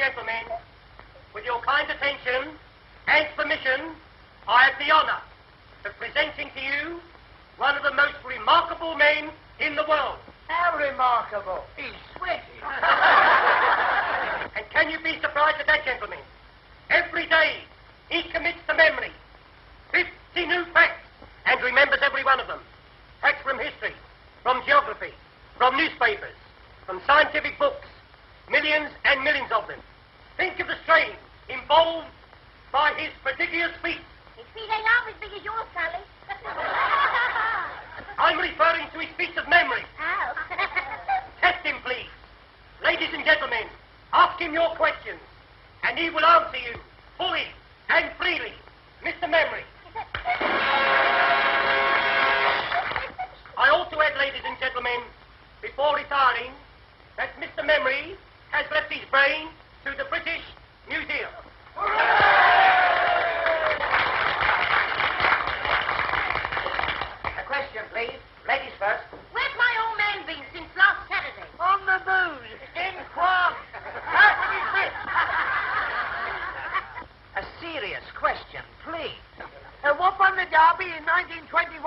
gentlemen, with your kind attention and permission, I have the honor of presenting to you one of the most remarkable men in the world. How remarkable. He's sweaty. And can you be surprised at that, gentlemen? Every day he commits to memory 50 new facts and remembers every one of them. Facts from history, from geography, from newspapers, from scientific books, millions and millions of them. Think of the strain involved by his prodigious feat. His feet ain't half as big as yours, Sally. I'm referring to his feats of memory. How? Test him, please. Ladies and gentlemen, ask him your questions, and he will answer you fully and freely. Mr. Memory. I ought to add, ladies and gentlemen, before retiring, that Mr. Memory has left his brain to the British Museum. A question, please. Ladies first. Where's my old man been since last Saturday? On the booze. In Quam. Half of his wit. A serious question, please. What won the Derby in 1921?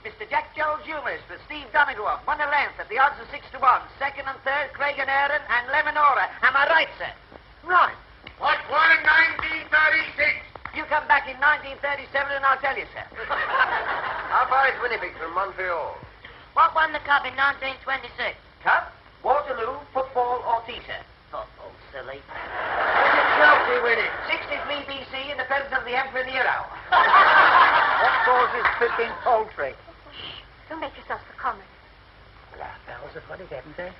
Mr. Jack Jones humorist with Steve Donegal won a length at the odds of 6 to 1. Second and third, Craig and Aaron and Lemonora. Am I right, sir? Right. What won in 1936? You come back in 1937 and I'll tell you, sir. How far is Winnipeg from Montreal? What won the Cup in 1926? Cup, Waterloo, football, or tea, sir? Football, silly. Chelsea winning. 63 BC in the presence of the Emperor Nero. What causes flipping poultry? Don't make yourself so common. That was a funny game, eh?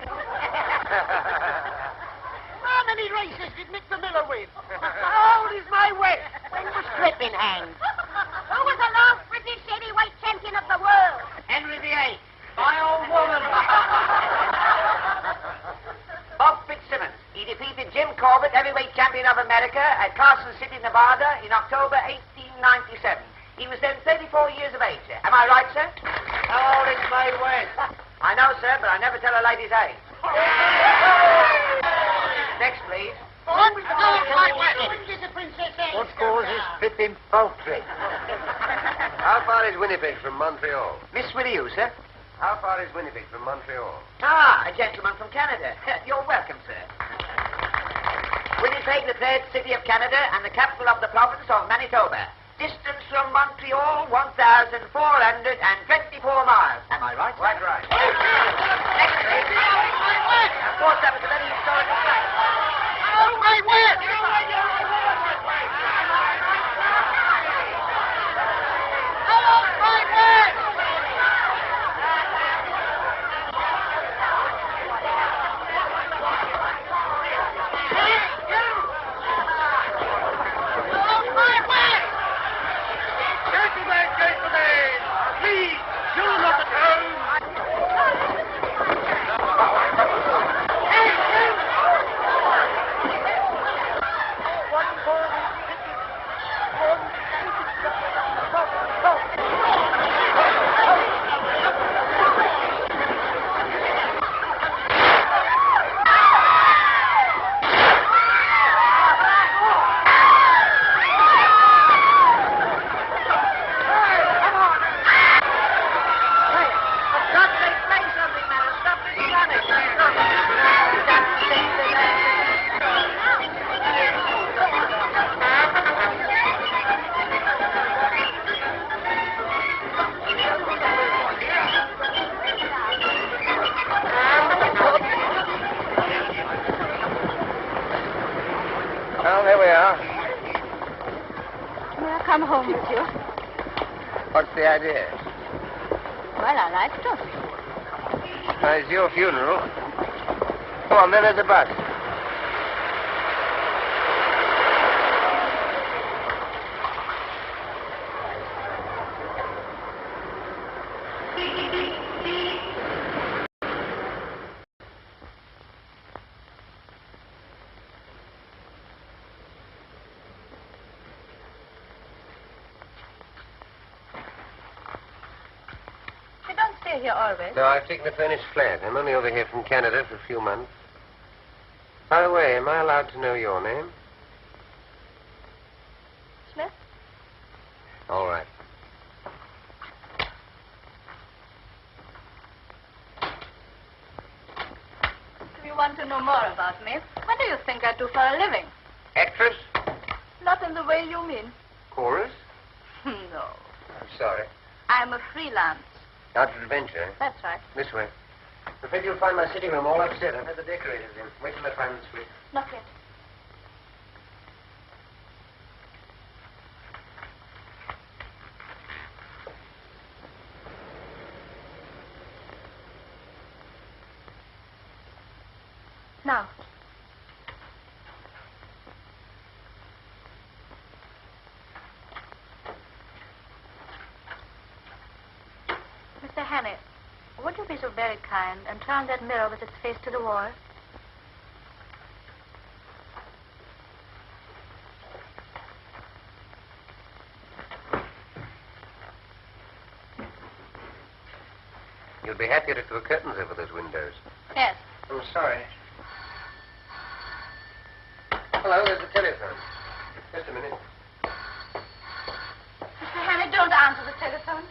How many races did Mick the Miller win? How old is my wet? When was Stripping hanged? Who was the last British heavyweight champion of the world? Henry VIII. My old woman. Bob Fitzsimmons. He defeated Jim Corbett, heavyweight champion of America, at Carson City, Nevada, in October 1897. He was then 34 years of age, sir. Am I right, sir? How old is my West? I know, sir, but I never tell a lady's age. Next, please. What What causes flipping poultry? How far is Winnipeg from Montreal? Miss Willie, you, sir? How far is Winnipeg from Montreal? Ah, a gentleman from Canada. You're welcome, sir. Winnipeg, the third city of Canada and the capital of the province of Manitoba. Distance from Montreal, 1,424 miles. Am I right? Quite right. Next, please. Of course, that was a very historical fact. Oh, my word! Well, here we are. May I come home with you? What's the idea? Well, I like to. It's your funeral. Come on, then, there's a bus. You don't stay here always. No, I've taken a furnished flat. I'm only over here from Canada for a few months. By the way, am I allowed to know your name? Smith? All right. Do you want to know more about me? What do you think I do for a living? Actress? Not in the way you mean. Chorus? No. I'm sorry. I'm a freelance. Out of adventure, eh? That's right. This way. I'm afraid you'll find my sitting room all upset. I've had the decorators in. Wait till I find the switch. Not yet. Now. Mr. Hannay, would you be so very kind and turn that mirror with its face to the wall? You'll be happier if there were curtains over those windows. Yes. I'm sorry. Hello, there's the telephone. Just a minute. Mr. Hannay, don't answer the telephone.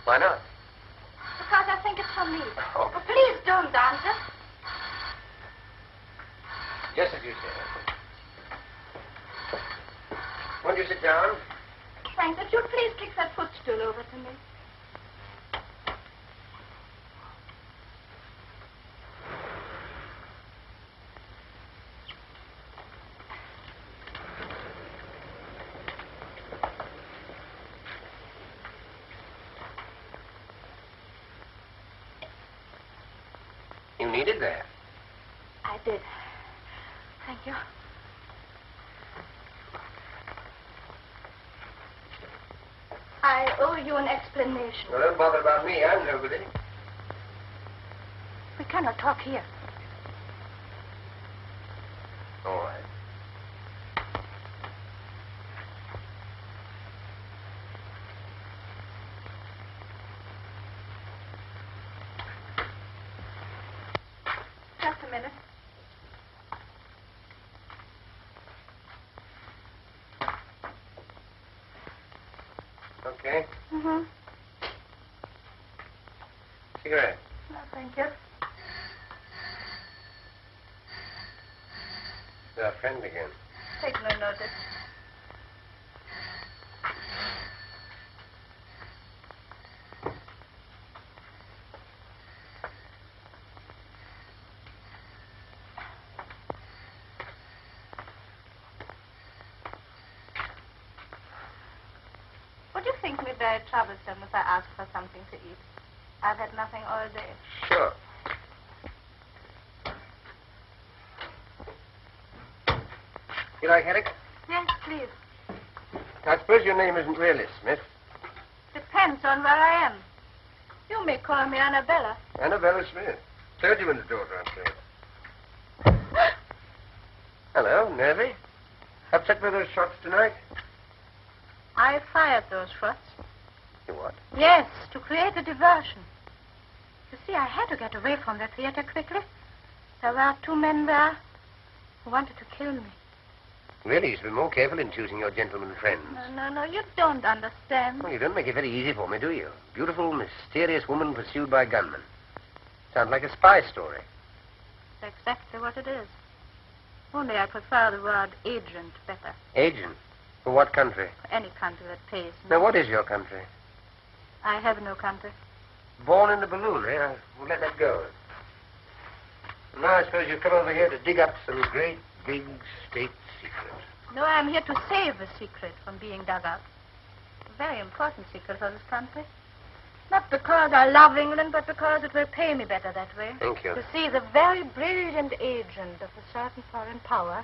Why not? Because I think it's for me. Oh. Oh, please don't answer. Just as you said. Won't you sit down? Frank, would you please kick that footstool over to me? You needed that. I did. Thank you. I owe you an explanation. Well, don't bother about me. I'm nobody. We cannot talk here. All right. Just a minute. Okay. Mm-hmm. Cigarette. No, thank you. Our friend again. Take no notice. Would you think me very troublesome if I asked for something to eat? I've had nothing all day. Sure. You like Herrick? Yes, please. I suppose your name isn't really Smith. Depends on where I am. You may call me Annabella. Annabella Smith. Clergyman's daughter, I'm afraid. Hello, nervy? Upset by those shots tonight? I fired those shots. You what? Yes, to create a diversion. You see, I had to get away from the theater quickly. There were 2 men there who wanted to kill me. Really, you should be more careful in choosing your gentlemen friends. No, you don't understand. Well, you don't make it very easy for me, do you? Beautiful, mysterious woman pursued by gunmen. Sounds like a spy story. That's exactly what it is. Only I prefer the word agent better. Agent? For what country? For any country that pays me. Now, what is your country? I have no country. Born in the balloon, eh? We'll let that go. Now, I suppose you've come over here to dig up some great, big state secret. No, I'm here to save a secret from being dug up. A very important secret for this country. Not because I love England, but because it will pay me better that way. Thank you. You see, the very brilliant agent of a certain foreign power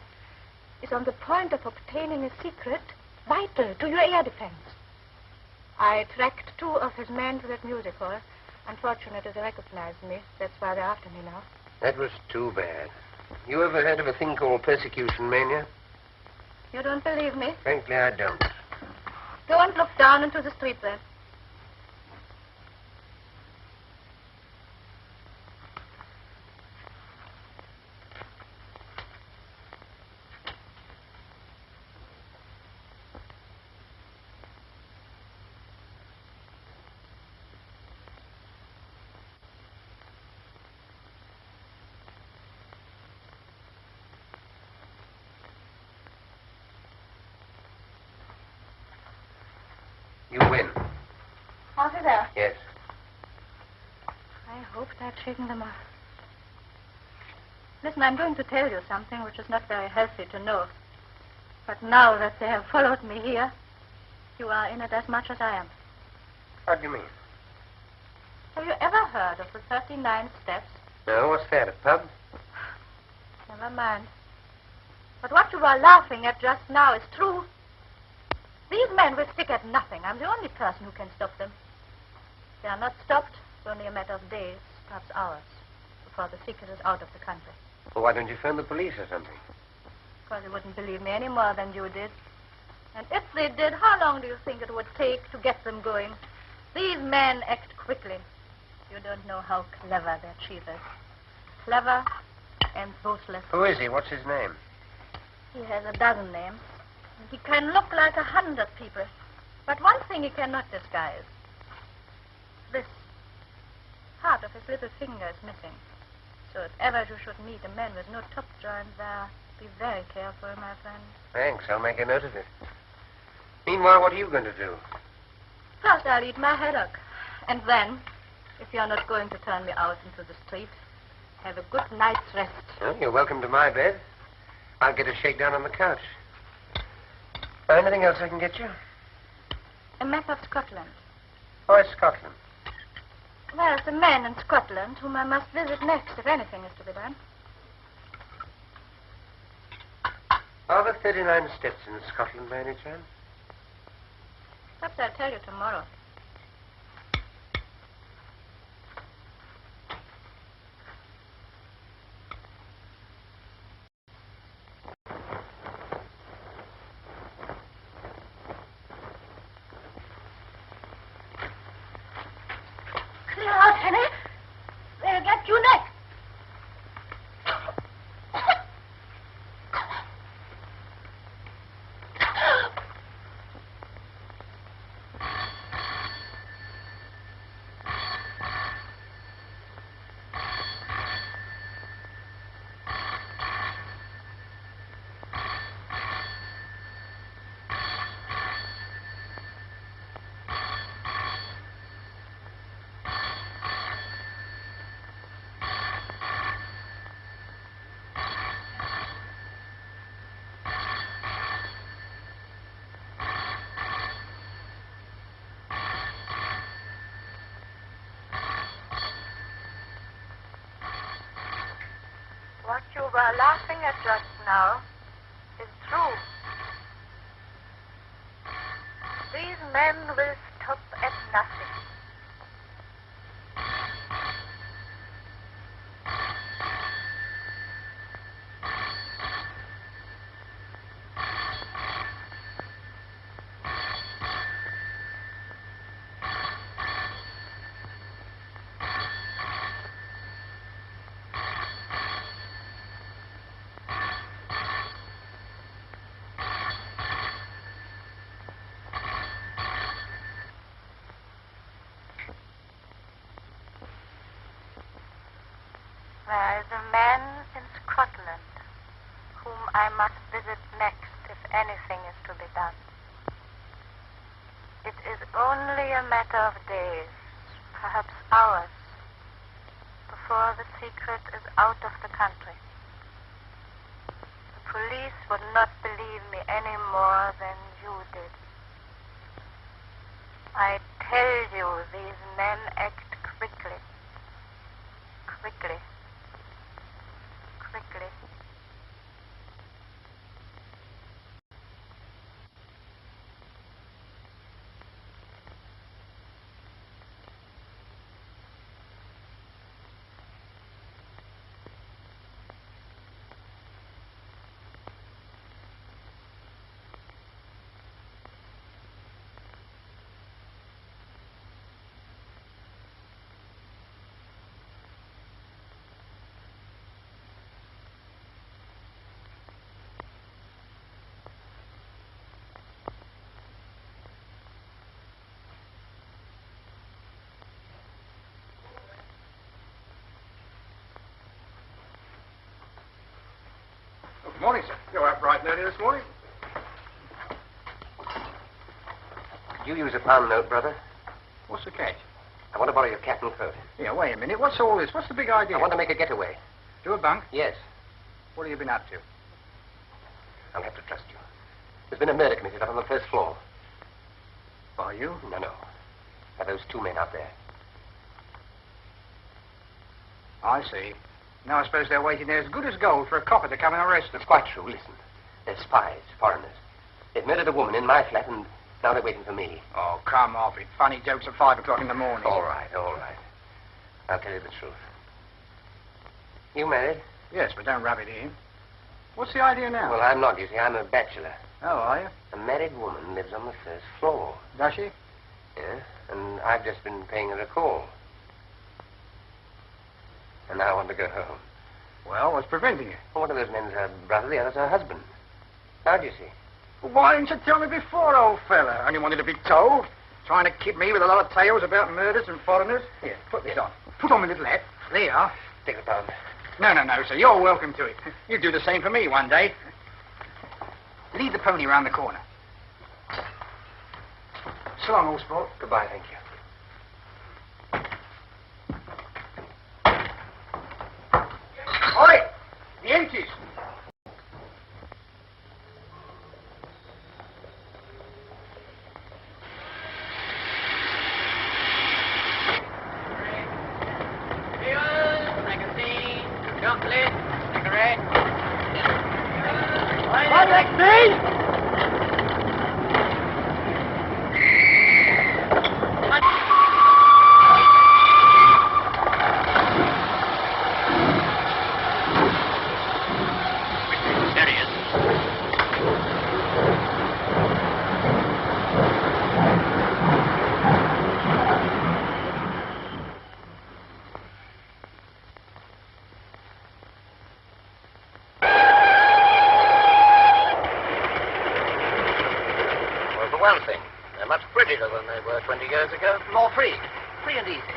is on the point of obtaining a secret vital to your air defense. I tracked 2 of his men to that music hall. Unfortunately, they recognized me. That's why they're after me now. That was too bad. You ever heard of a thing called persecution mania? You don't believe me? Frankly, I don't. Don't look down into the street, then. shaking them off. Listen, I'm going to tell you something which is not very healthy to know. But now that they have followed me here, you are in it as much as I am. What do you mean? Have you ever heard of the 39 steps? No, what's that, a pub? Never mind. But what you are laughing at just now is true. These men will stick at nothing. I'm the only person who can stop them. If they are not stopped, it's only a matter of days, perhaps hours, before the secret is out of the country. Well, why don't you phone the police or something? Because they wouldn't believe me any more than you did. And if they did, how long do you think it would take to get them going? These men act quickly. You don't know how clever their chief is. Clever and ruthless. Who is he? What's his name? He has a dozen names. And he can look like 100 people. But one thing he cannot disguise. This. Part of his little finger is missing. So if ever you should meet a man with no top joint there, be very careful, my friend. Thanks. I'll make a note of it. Meanwhile, what are you going to do? First, I'll eat my haddock. And then, if you're not going to turn me out into the street, have a good night's rest. Well, you're welcome to my bed. I'll get a shakedown on the couch. Anything else I can get you? A map of Scotland. Oh, it's Scotland. There's a man in Scotland whom I must visit next if anything is to be done. Are there 39 steps in Scotland by any chance? Perhaps I'll tell you tomorrow. Clear out, Henry. They'll get you next. What you were laughing at just now is true. These men will stop at nothing. There is a man in Scotland whom I must visit next if anything is to be done. It is only a matter of days, perhaps hours, before the secret is out of the country. The police would not believe me any more than you did. I tell you, these men act quickly. Quickly. Quickly. Good morning, sir. You're up bright and early this morning. Could you use a pound note, brother? What's the catch? I want to borrow your cap and coat. Yeah, wait a minute. What's all this? What's the big idea? I want to make a getaway. Do a bunk? Yes. What have you been up to? I'll have to trust you. There's been a murder committed up on the first floor. Are you? No. Are those two men out there? I see. Now I suppose they're waiting there as good as gold for a copper to come and arrest them. It's quite true. Listen. They're spies, foreigners. They've murdered a woman in my flat, and now they're waiting for me. Oh, come off it. Funny jokes at 5 o'clock in the morning. All right. I'll tell you the truth. You married? Yes, but don't rub it in. What's the idea now? Well, I'm not, you see. I'm a bachelor. Oh, are you? A married woman lives on the first floor. Does she? Yes, and I've just been paying her a call. And now I want to go home. Well, what's preventing you? Well, one of those men's her brother, the other's her husband. How do you see? Well, why didn't you tell me before, old fella? Only wanted to be told. Trying to kid me with a lot of tales about murders and foreigners. Here, put this on. Put on my little hat. There you are. Take the pound. No, sir. You're welcome to it. You do the same for me one day. Lead the pony round the corner. So long, old sport. Goodbye, thank you. Oi! The empties. Chocolate, cigarette. What, me? Than they were 20 years ago. More free. Free and easy.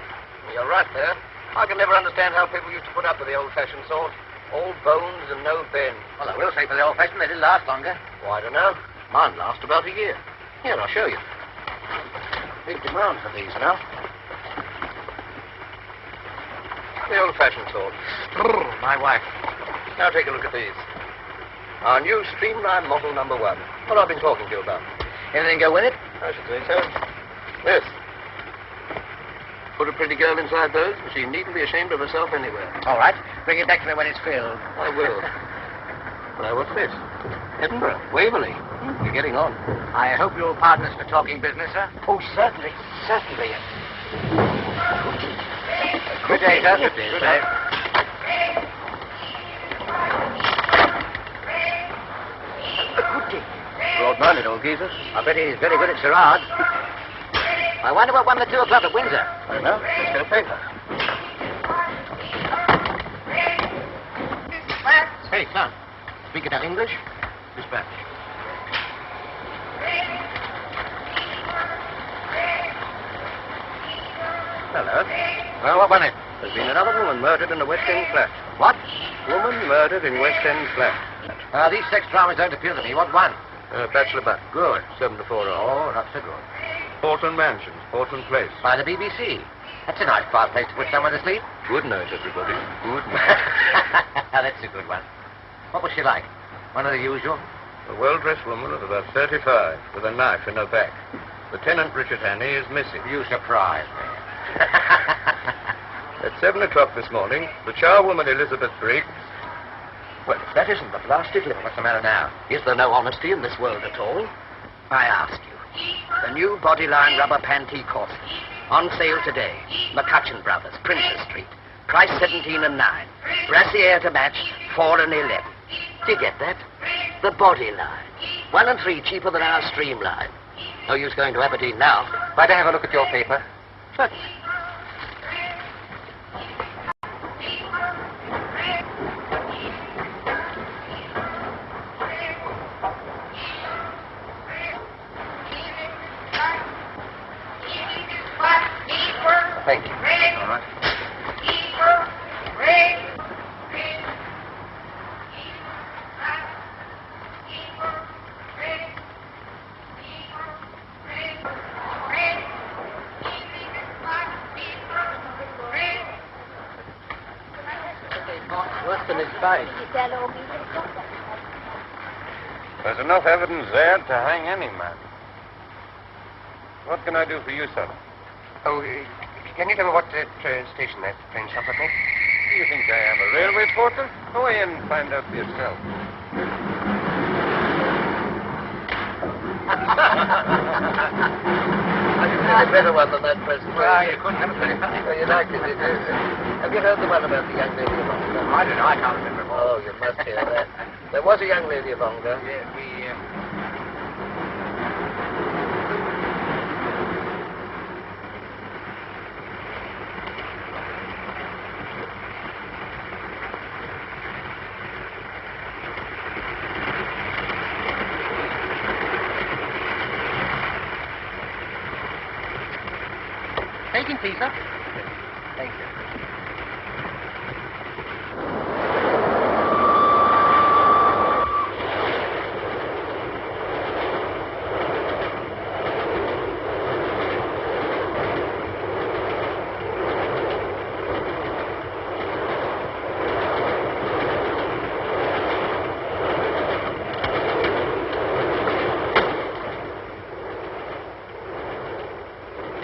You're right there. I can never understand how people used to put up with the old-fashioned sort. All bones and no bend. Well, I will say for the old-fashioned, they did last longer. Oh, I don't know. Mine last about a year. Here, I'll show you. Big demand for these now. The old-fashioned sort. My wife. Now take a look at these. Our new Streamline Model #1. What I've been talking to you about. Anything go with it? I should say so. Yes. Put a pretty girl inside those, and she needn't be ashamed of herself anywhere. All right. Bring it back to me when it's filled. I will. Now, what's this? Edinburgh, Waverley. You're getting on. I hope you'll pardon us for talking business, sir. Oh, certainly. Certainly. Good day, sir. Good day, sir. Good day. Broad-minded old geezer. I bet he's very good at charades. I wonder what won the 2 o'clock at Windsor. I don't know. Let's get a paper. Hey, son. Speak it in English? Dispatch. Hello. Well, what won it? There's been another woman murdered in a West End flat. What? Woman murdered in West End flat. These sex dramas don't appeal to me. What won? Bachelor Butt. Good. 7 to 4 Oh, not so good. Portland Mansions, Portland Place. By the BBC. That's a nice quiet place to put someone to sleep. Good night, everybody. Good night. That's a good one. What was she like? One of the usual? A well-dressed woman of about 35, with a knife in her back. Lieutenant Richard Hannay is missing. You surprise me. At 7 o'clock this morning, the charwoman Elizabeth Briggs... Well, if that isn't the blasted living, what's the matter now? Is there no honesty in this world at all? I ask you. The new Bodyline rubber panty corset. On sale today. McCutcheon Brothers, Princess Street. Price 17 and 9. Brassiere to match, 4 and 11. Do you get that? The Bodyline. 1 and 3 cheaper than our Streamline. No use going to Aberdeen now. Might I have a look at your paper? Certainly. Thank you. All right. side. There's enough evidence there to hang any man. What can I do for you, sir? Oh, can you tell me what station that train stopped at next? Do you think I am a railway porter? Go in and find out for yourself. I didn't have a better one than that, President. Well, you couldn't have it very funny. You liked it, did you? Have you heard the one about the young lady of Ongar? I don't know. I can't remember. Oh, you must hear that. There was a young lady of Ongar. Yeah, we... Taking please, sir. Thank you.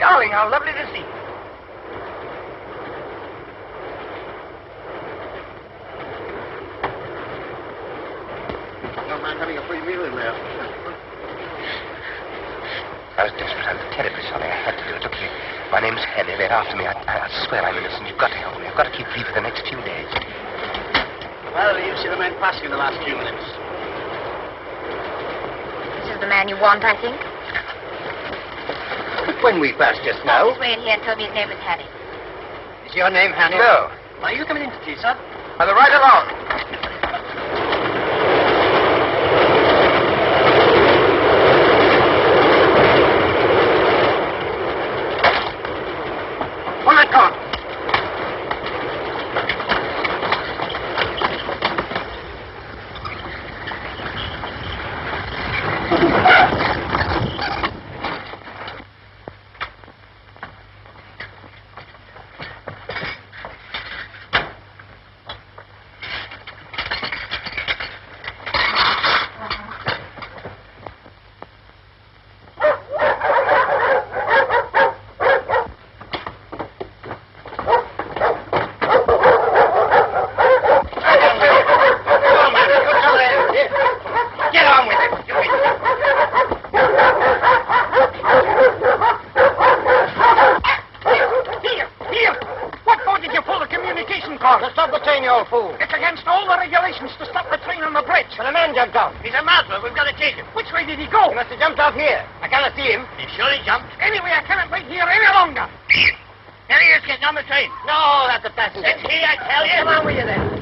Darling, how lovely to see you. Young man having a free meal in there. I was desperate. I was terribly sorry. I had to do it. Look, my name's Henry. They're after me. I swear I'm innocent. You've got to help me. I've got to keep free for the next few days. Well, you see the man passing in the last few minutes. This is the man you want, I think. When we passed just now. He's waiting here and told me his name is Harry. Is your name Hannah? No. Are you coming in to tea, sir? I'll right along. On that car. It's against all the regulations to stop the train on the bridge. But a man jumped off. He's a madman. We've got to take him. Which way did he go? He must have jumped off here. I cannot see him. He surely jumped. Anyway, I cannot wait here any longer. Here he is getting on the train. No, that's a passenger. It's he, I tell you. Come on with you then.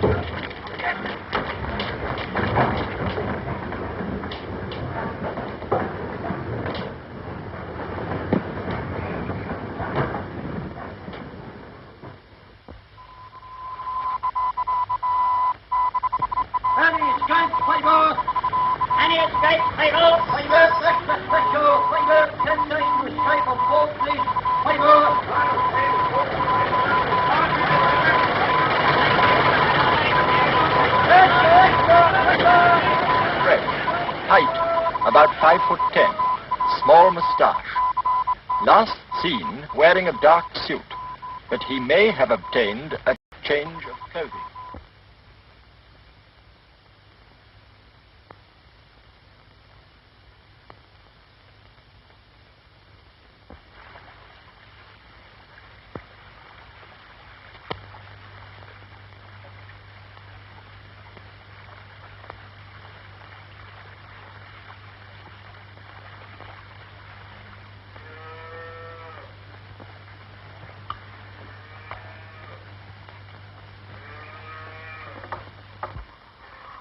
Height, about 5'10", small moustache. Last seen wearing a dark suit, but he may have obtained a change of clothing.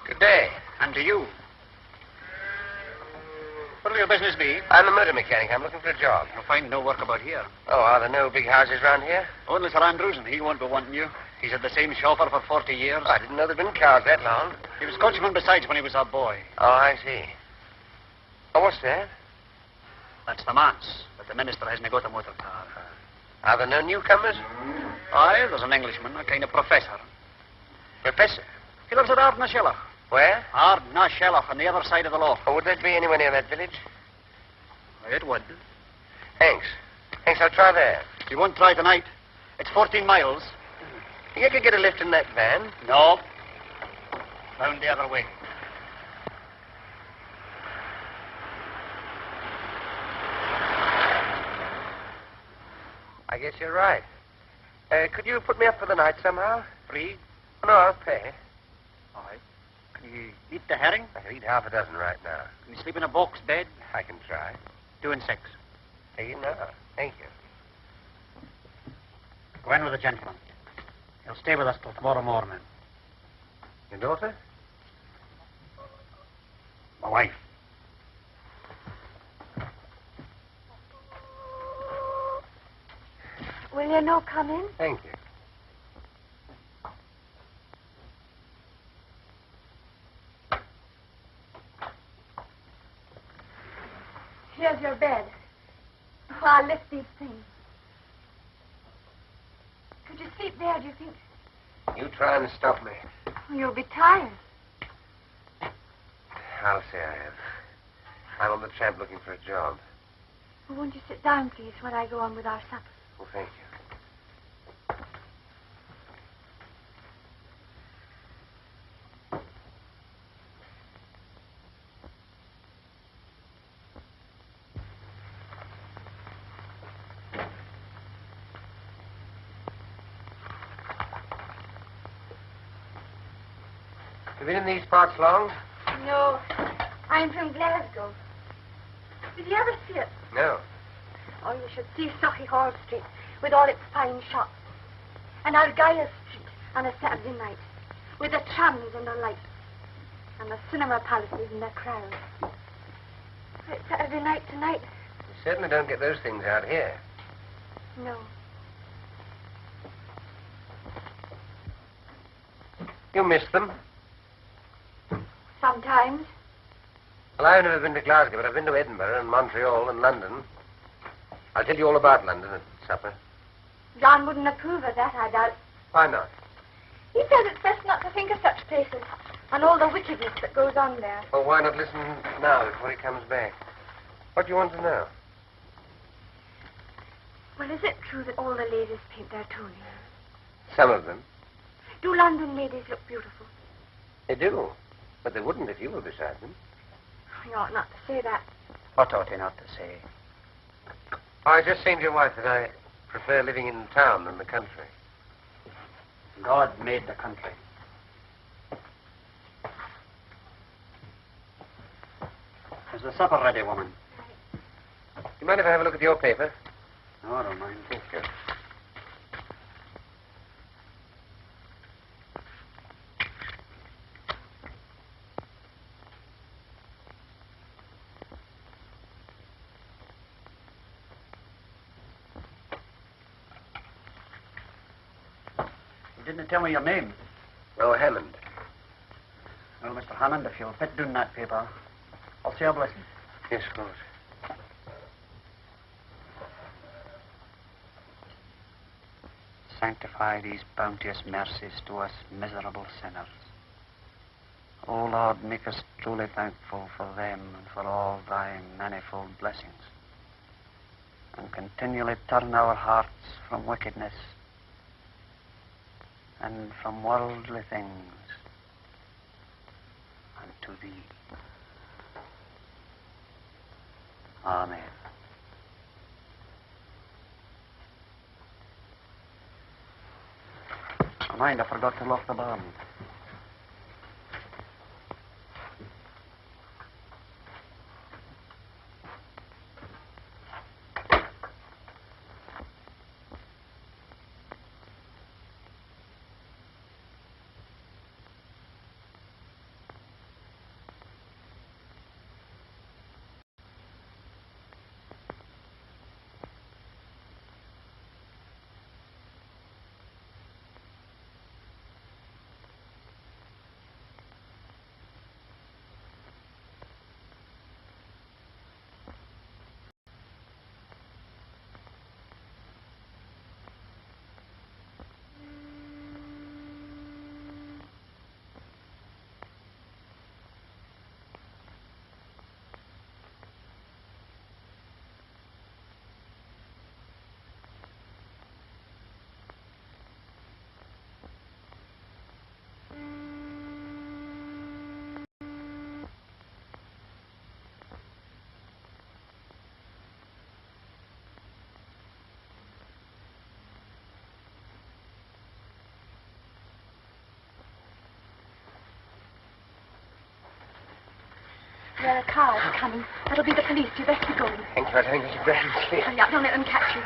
Good day. And to you. What'll your business be? I'm a motor mechanic. I'm looking for a job. You'll find no work about here. Oh, are there no big houses round here? Only Sir Andrews, and he won't be wanting you. He's had the same chauffeur for 40 years. Oh, I didn't know there'd been cars that long. He was coachman besides when he was a boy. Oh, I see. Oh, what's that? That's the manse, but the minister hasn't got a motor car. Are there no newcomers? Aye, there's an Englishman, a kind of professor. Professor? He lives at Ardnashellach. Where? Ardnashellach, on the other side of the loch. Oh, would that be anywhere near that village? It would. Thanks. Thanks, I'll try there. You won't try tonight. It's 14 miles. You could get a lift in that van. No. Round the other way. I guess you're right. Could you put me up for the night somehow? Free? No, I'll pay. All right. Can you eat the herring? I could eat half a dozen right now. Can you sleep in a box bed? I can try. 2 and 6. Take it now. Thank you. Go in with the gentleman. He'll stay with us till tomorrow morning. Your daughter? My wife. Will you no come in? Thank you. Here's your bed. Oh, I'll lift these things. Could you sleep there, do you think? You try and stop me. Oh, you'll be tired. I'll say I have. I'm on the tramp looking for a job. Well, won't you sit down, please, while I go on with our supper? Well, thank you. You been in these parts long? No. I'm from Glasgow. Did you ever see it? No. Oh, you should see Sauchiehall Street with all its fine shops. And Argyle Street on a Saturday night with the trams and the lights. And the cinema palaces and the crowds. It's Saturday night tonight. You certainly don't get those things out here. No. You miss them? Sometimes. Well, I've never been to Glasgow, but I've been to Edinburgh and Montreal and London. I'll tell you all about London at supper. John wouldn't approve of that, I doubt. Why not? He says it's best not to think of such places and all the wickedness that goes on there. Well, why not listen now before he comes back? What do you want to know? Well, is it true that all the ladies paint their toenails? Some of them. Do London ladies look beautiful? They do. But they wouldn't if you were beside them. You ought not to say that. What ought he not to say? I just saying to your wife that I prefer living in town than the country. God made the country. Is the supper ready, woman? You mind if I have a look at your paper? No, I don't mind. Thank you. You didn't tell me your name. Oh, Hammond. Well, Mr. Hammond, if you'll fit doing that paper, I'll say a blessing. Yes, of course. Sanctify these bounteous mercies to us miserable sinners. O Lord, make us truly thankful for them and for all thy manifold blessings. And continually turn our hearts from wickedness and from worldly things unto thee. Amen. Mind, I forgot to lock the barn. There are cars coming. That'll be the police. You best be going. Thank you. I don't think you grand sleep. Hurry up. Don't let them catch you.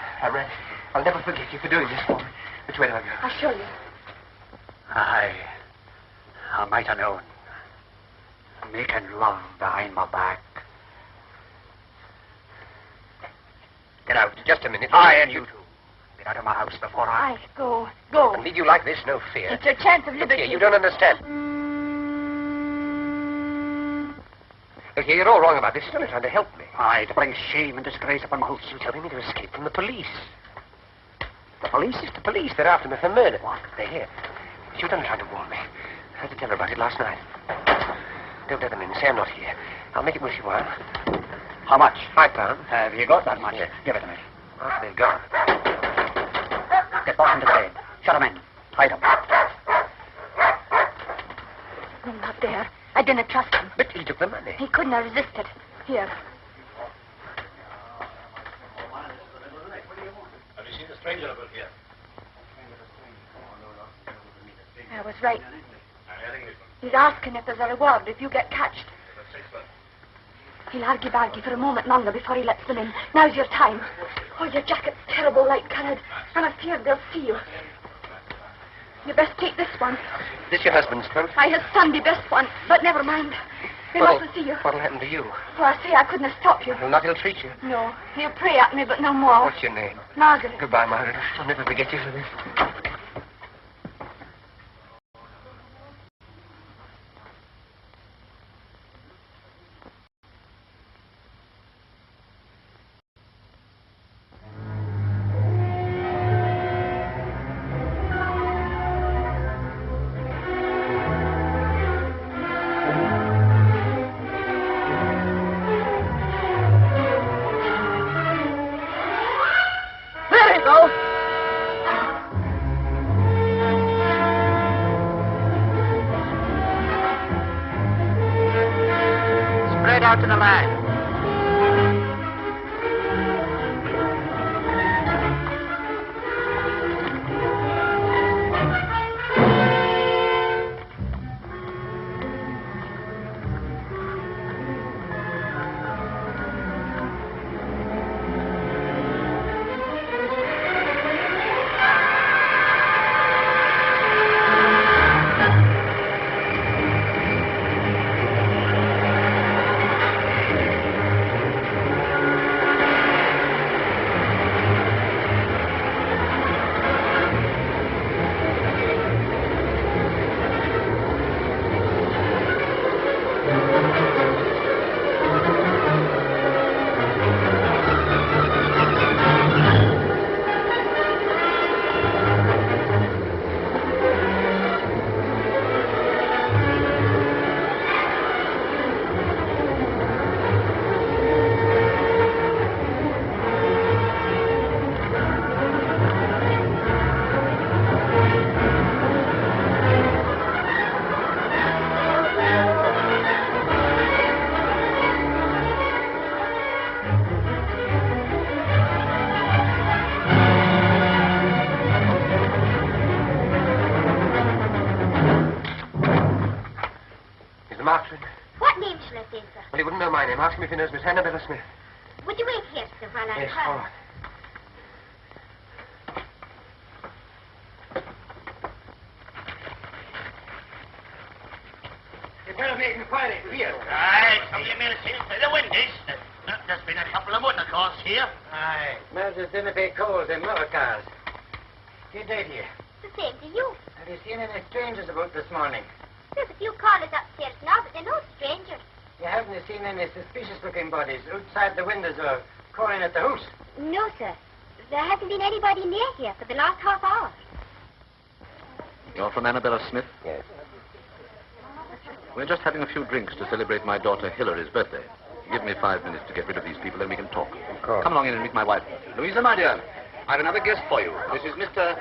I'll never forget you for doing this for me. Which way do I go? I'll show you. I might have known. Making love behind my back. Get out. Just a minute. I and you two. Get out of my house before I... Go. Go. I'll leave you like this, no fear. It's your chance of Look liberty. here, you don't understand. Look here, you're all wrong about this. You're only trying to help me. Aye, to bring shame and disgrace upon my house. You're telling me to escape from the police. The police is the police. They're after me for murder. What? They're here. You're only trying to warn me. I had to tell her about it last night. Don't let them in. Say I'm not here. I'll make it worth your while. How much? £5. Have you got that much? Yes. Give it to me. After they've gone. Get boss into the bed. Shut him in. Hide him. No, not there. I didn't trust him. But he took the money. He couldn't have resisted. Here. Have you seen the stranger about here? I was right. He's asking if there's a reward if you get catched. He'll argy-bargy for a moment longer before he lets them in. Now's your time. Oh, your jacket's terrible light-coloured. I'm afraid they'll see you. You best take this one. This your husband's coat? His Sunday best one. But never mind. They mustn't see you. What'll happen to you? Oh, I say I couldn't have stopped you. He'll not ill-treat you. No. He'll pray at me, but no more. What's your name? Margaret. Goodbye, Margaret. I'll never forget you for this. Spread out to the line. What name shall I say, sir? Well, he wouldn't know my name. Ask him if he knows Miss Annabella Smith. Would you wait here, sir, while I Yes, call? all right. You better make inquiry here. Aye, some of you may have seen through the windows. There's been a couple of motor cars here. Aye. Murders didn't pay calls in motor cars. Good day to you. The same to you. Have you seen any strangers about this morning? There's a few callers upstairs now, but they're no strangers. You haven't seen any suspicious-looking bodies outside the windows or calling at the house? No, sir. There hasn't been anybody near here for the last half hour. You're from Annabella Smith? Yes. We're just having a few drinks to celebrate my daughter Hilary's birthday. Give me 5 minutes to get rid of these people, then we can talk. Of course. Come along in and meet my wife. Louisa, my dear, I've another guest for you. This is Mr.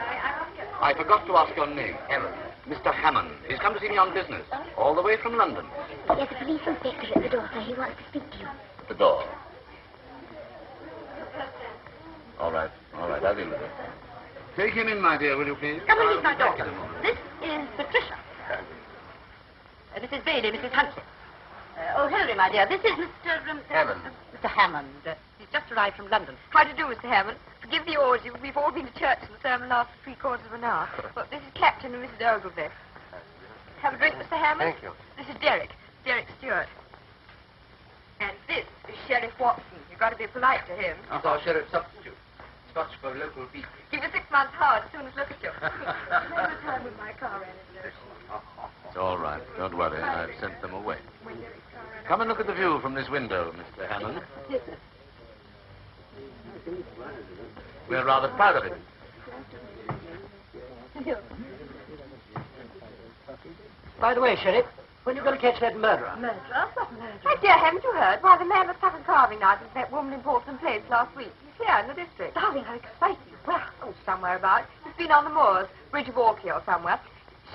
I forgot to ask your name. Hammond. Mr. Hammond. He's come to see me on business, all the way from London. There's a police inspector at the door, sir. He wants to speak to you. At the door. All right, I'll deal with it. Take him in, my dear, will you please? Come and meet my daughter. This is Patricia. Mrs. Bailey, Mrs. Huntley. Oh, Hilary, my dear, this is Mr. Hammond. Mr. Hammond. He's just arrived from London. How do you do, Mr. Hammond? Forgive the orgy. We've all been to church and the sermon lasted 3/4 of an hour. Well, this is Captain and Mrs. Ogilvy. Have a drink, Mr. Hammond? Thank you. This is Derek Stewart. And this is Sheriff Watson. You've got to be polite to him. He's our sheriff's substitute. Scotch for local beef. Give you 6 months hard as soon as look at you. Never time with my car editor. It's all right. Don't worry. I've sent them away. Come and look at the view from this window, Mr. Hammond. We're rather proud of it. By the way, Sheriff, when are you going to catch that murderer? Murderer? What murderer? My dear, haven't you heard? Why, the man that stuck a carving knife into that woman in Portland Place last week. He's here in the district. Darling, how exciting. Where? Oh, somewhere about. He's been on the moors, Bridge of Orkney or somewhere.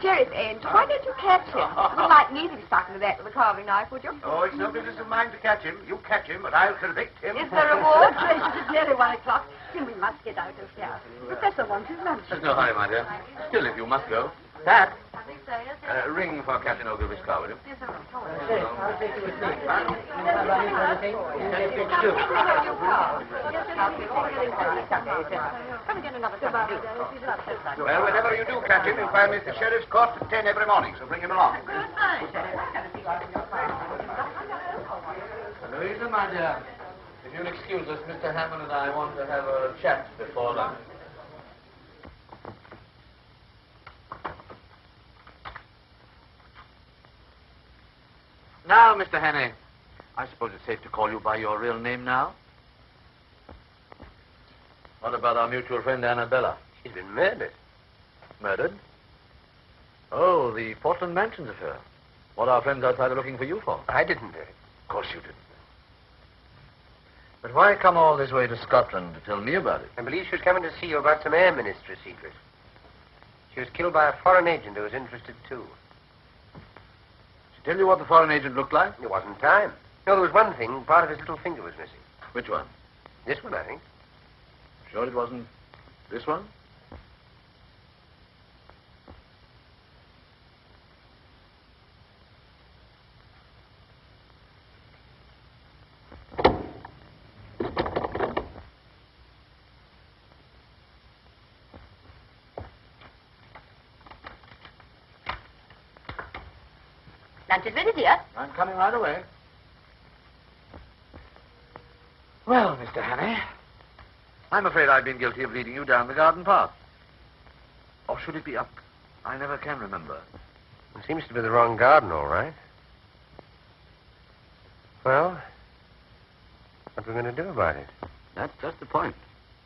Sheriff Angel, why don't you catch him? You wouldn't like me to be stuck into that with a carving knife, would you? Oh, it's no business of mine to catch him. You catch him, and I'll convict him. Is there a reward? It's nearly 1 o'clock. We must get out of here. Professor wants his lunch. There's no hurry, my dear. Still, if you must go. Pat, I think so, yes. ring for Captain Ogilvy's car, will you? Yes, sir. Sheriff, I'll take you with me. If I run into anything, you can get it too. Come and get another cup of tea. Well, whatever you do, Captain, you'll find Mr. Sheriff's court at 10 every morning, so bring him along. Louisa, my dear, if you'll excuse us, Mr. Hammond and I want to have a chat before lunch. Now, Mr. Hannay, I suppose it's safe to call you by your real name now? What about our mutual friend Annabella? She's been murdered. Murdered? Oh, the Portland Mansions affair. What our friends outside are looking for you for? I didn't do it. Of course you didn't. But why come all this way to Scotland to tell me about it? I believe she was coming to see you about some air ministry secret. She was killed by a foreign agent who was interested, too. Tell you what the foreign agent looked like? It wasn't time. No, there was one thing. Part of his little finger was missing. Which one? This one, I think. Sure it wasn't this one? Lunch is ready, dear. I'm coming right away. Well, Mr. Hannay, I'm afraid I've been guilty of leading you down the garden path. Or should it be up? I never can remember. It seems to be the wrong garden, all right. Well, what are we going to do about it? That's just the point.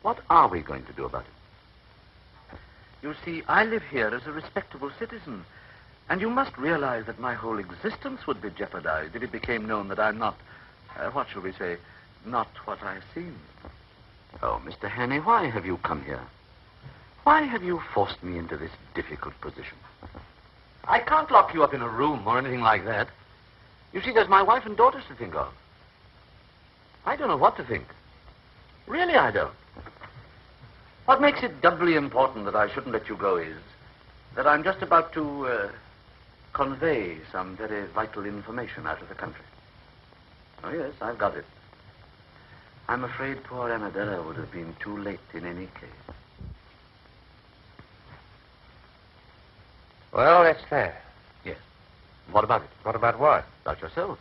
What are we going to do about it? You see, I live here as a respectable citizen. And you must realize that my whole existence would be jeopardized if it became known that I'm not, what shall we say, not what I seem. Oh, Mr. Hannay, why have you come here? Why have you forced me into this difficult position? I can't lock you up in a room or anything like that. You see, there's my wife and daughters to think of. I don't know what to think. Really, I don't. What makes it doubly important that I shouldn't let you go is that I'm just about to convey some very vital information out of the country. Oh, yes, I've got it. I'm afraid poor Annabella would have been too late in any case. Well, that's that. Yes. What about it? What about what? About yourself.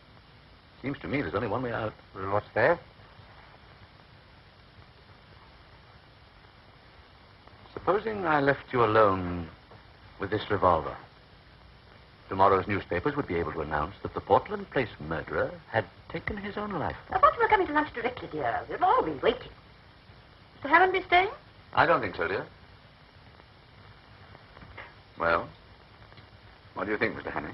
Seems to me there's only one way out. And what's that? Supposing I left you alone with this revolver. Tomorrow's newspapers would be able to announce that the Portland Place murderer had taken his own life. I thought you were coming to lunch directly, dear. We've all been waiting. Mr. Hammond be staying? I don't think so, dear. Well, what do you think, Mr. Hannay?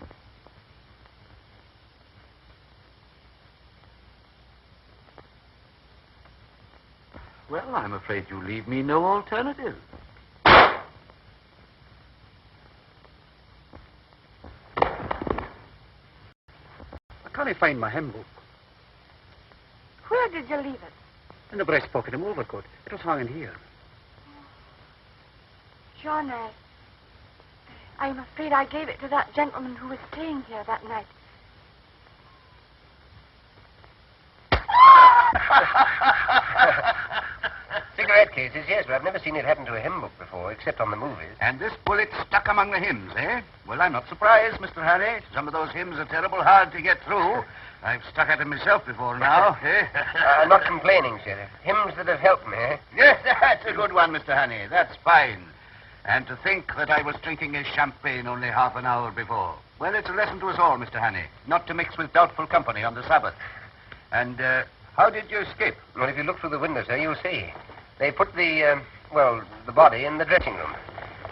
Well, I'm afraid you leave me no alternative. I can't find my hymn book. Where did you leave it? In the breast pocket of my overcoat. It was hanging here. John, I'm afraid I gave it to that gentleman who was staying here that night. Cigarette cases, yes, but I've never seen it happen to a hymn book before, except on the movies. And this bullet stuck among the hymns, eh? Well, I'm not surprised, Mr. Harry. Some of those hymns are terrible hard to get through. I've stuck at them myself before now. I'm not complaining, Sheriff. Hymns that have helped me, eh? Yes, that's a good one, Mr. Honey. That's fine. And to think that I was drinking a champagne only half an hour before. Well, it's a lesson to us all, Mr. Honey, not to mix with doubtful company on the Sabbath. And, how did you escape? Well, if you look through the window, sir, you'll see. They put the body in the dressing room.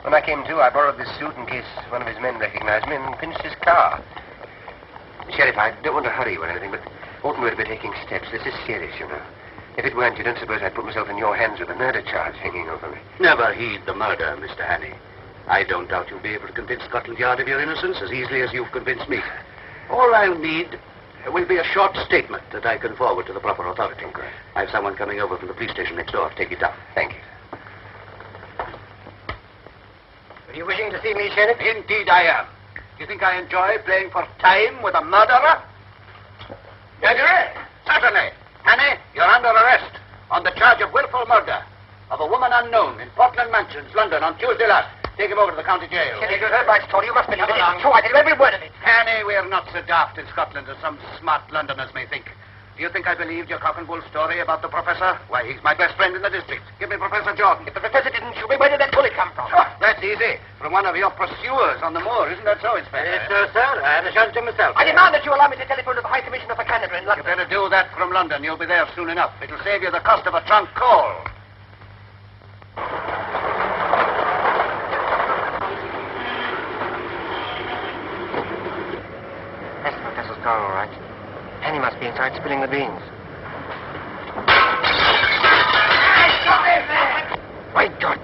When I came to, I borrowed this suit in case one of his men recognized me and pinched his car. Sheriff, I don't want to hurry you or anything, but oughtn't we to be taking steps? This is serious, you know. If it weren't, you don't suppose I'd put myself in your hands with a murder charge hanging over me. Never heed the murder, Mr. Honey. I don't doubt you'll be able to convince Scotland Yard of your innocence as easily as you've convinced me. All I'll need will be a short statement that I can forward to the proper authority. Okay. I have someone coming over from the police station next door to take it down. Thank you. Are you wishing to see me, Sheriff? Indeed I am. Do you think I enjoy playing for time with a murderer? Murderer? Certainly. Honey, you're under arrest on the charge of willful murder of a woman unknown in Portland Mansions, London, on Tuesday last. Take him over to the county jail. Sheriff, you heard my story. You must believe it. It's true. I tell you every word of it. Honey, we're not so daft in Scotland as some smart Londoners may think. Do you think I believed your cock and bull story about the professor? Why, he's my best friend in the district. Give me Professor Jordan. If the professor didn't shoot me, where did that bullet come from? Oh, that's easy. From one of your pursuers on the moor. Isn't that so, Inspector? Yes, sir. I had a shot at him myself. I demand that you allow me to telephone to the High Commissioner for Canada in You London. better do that from London. You'll be there soon enough. It'll save you the cost of a trunk call. Yes, the professor's gone, all right. Annie must be inside spilling the beans. My God!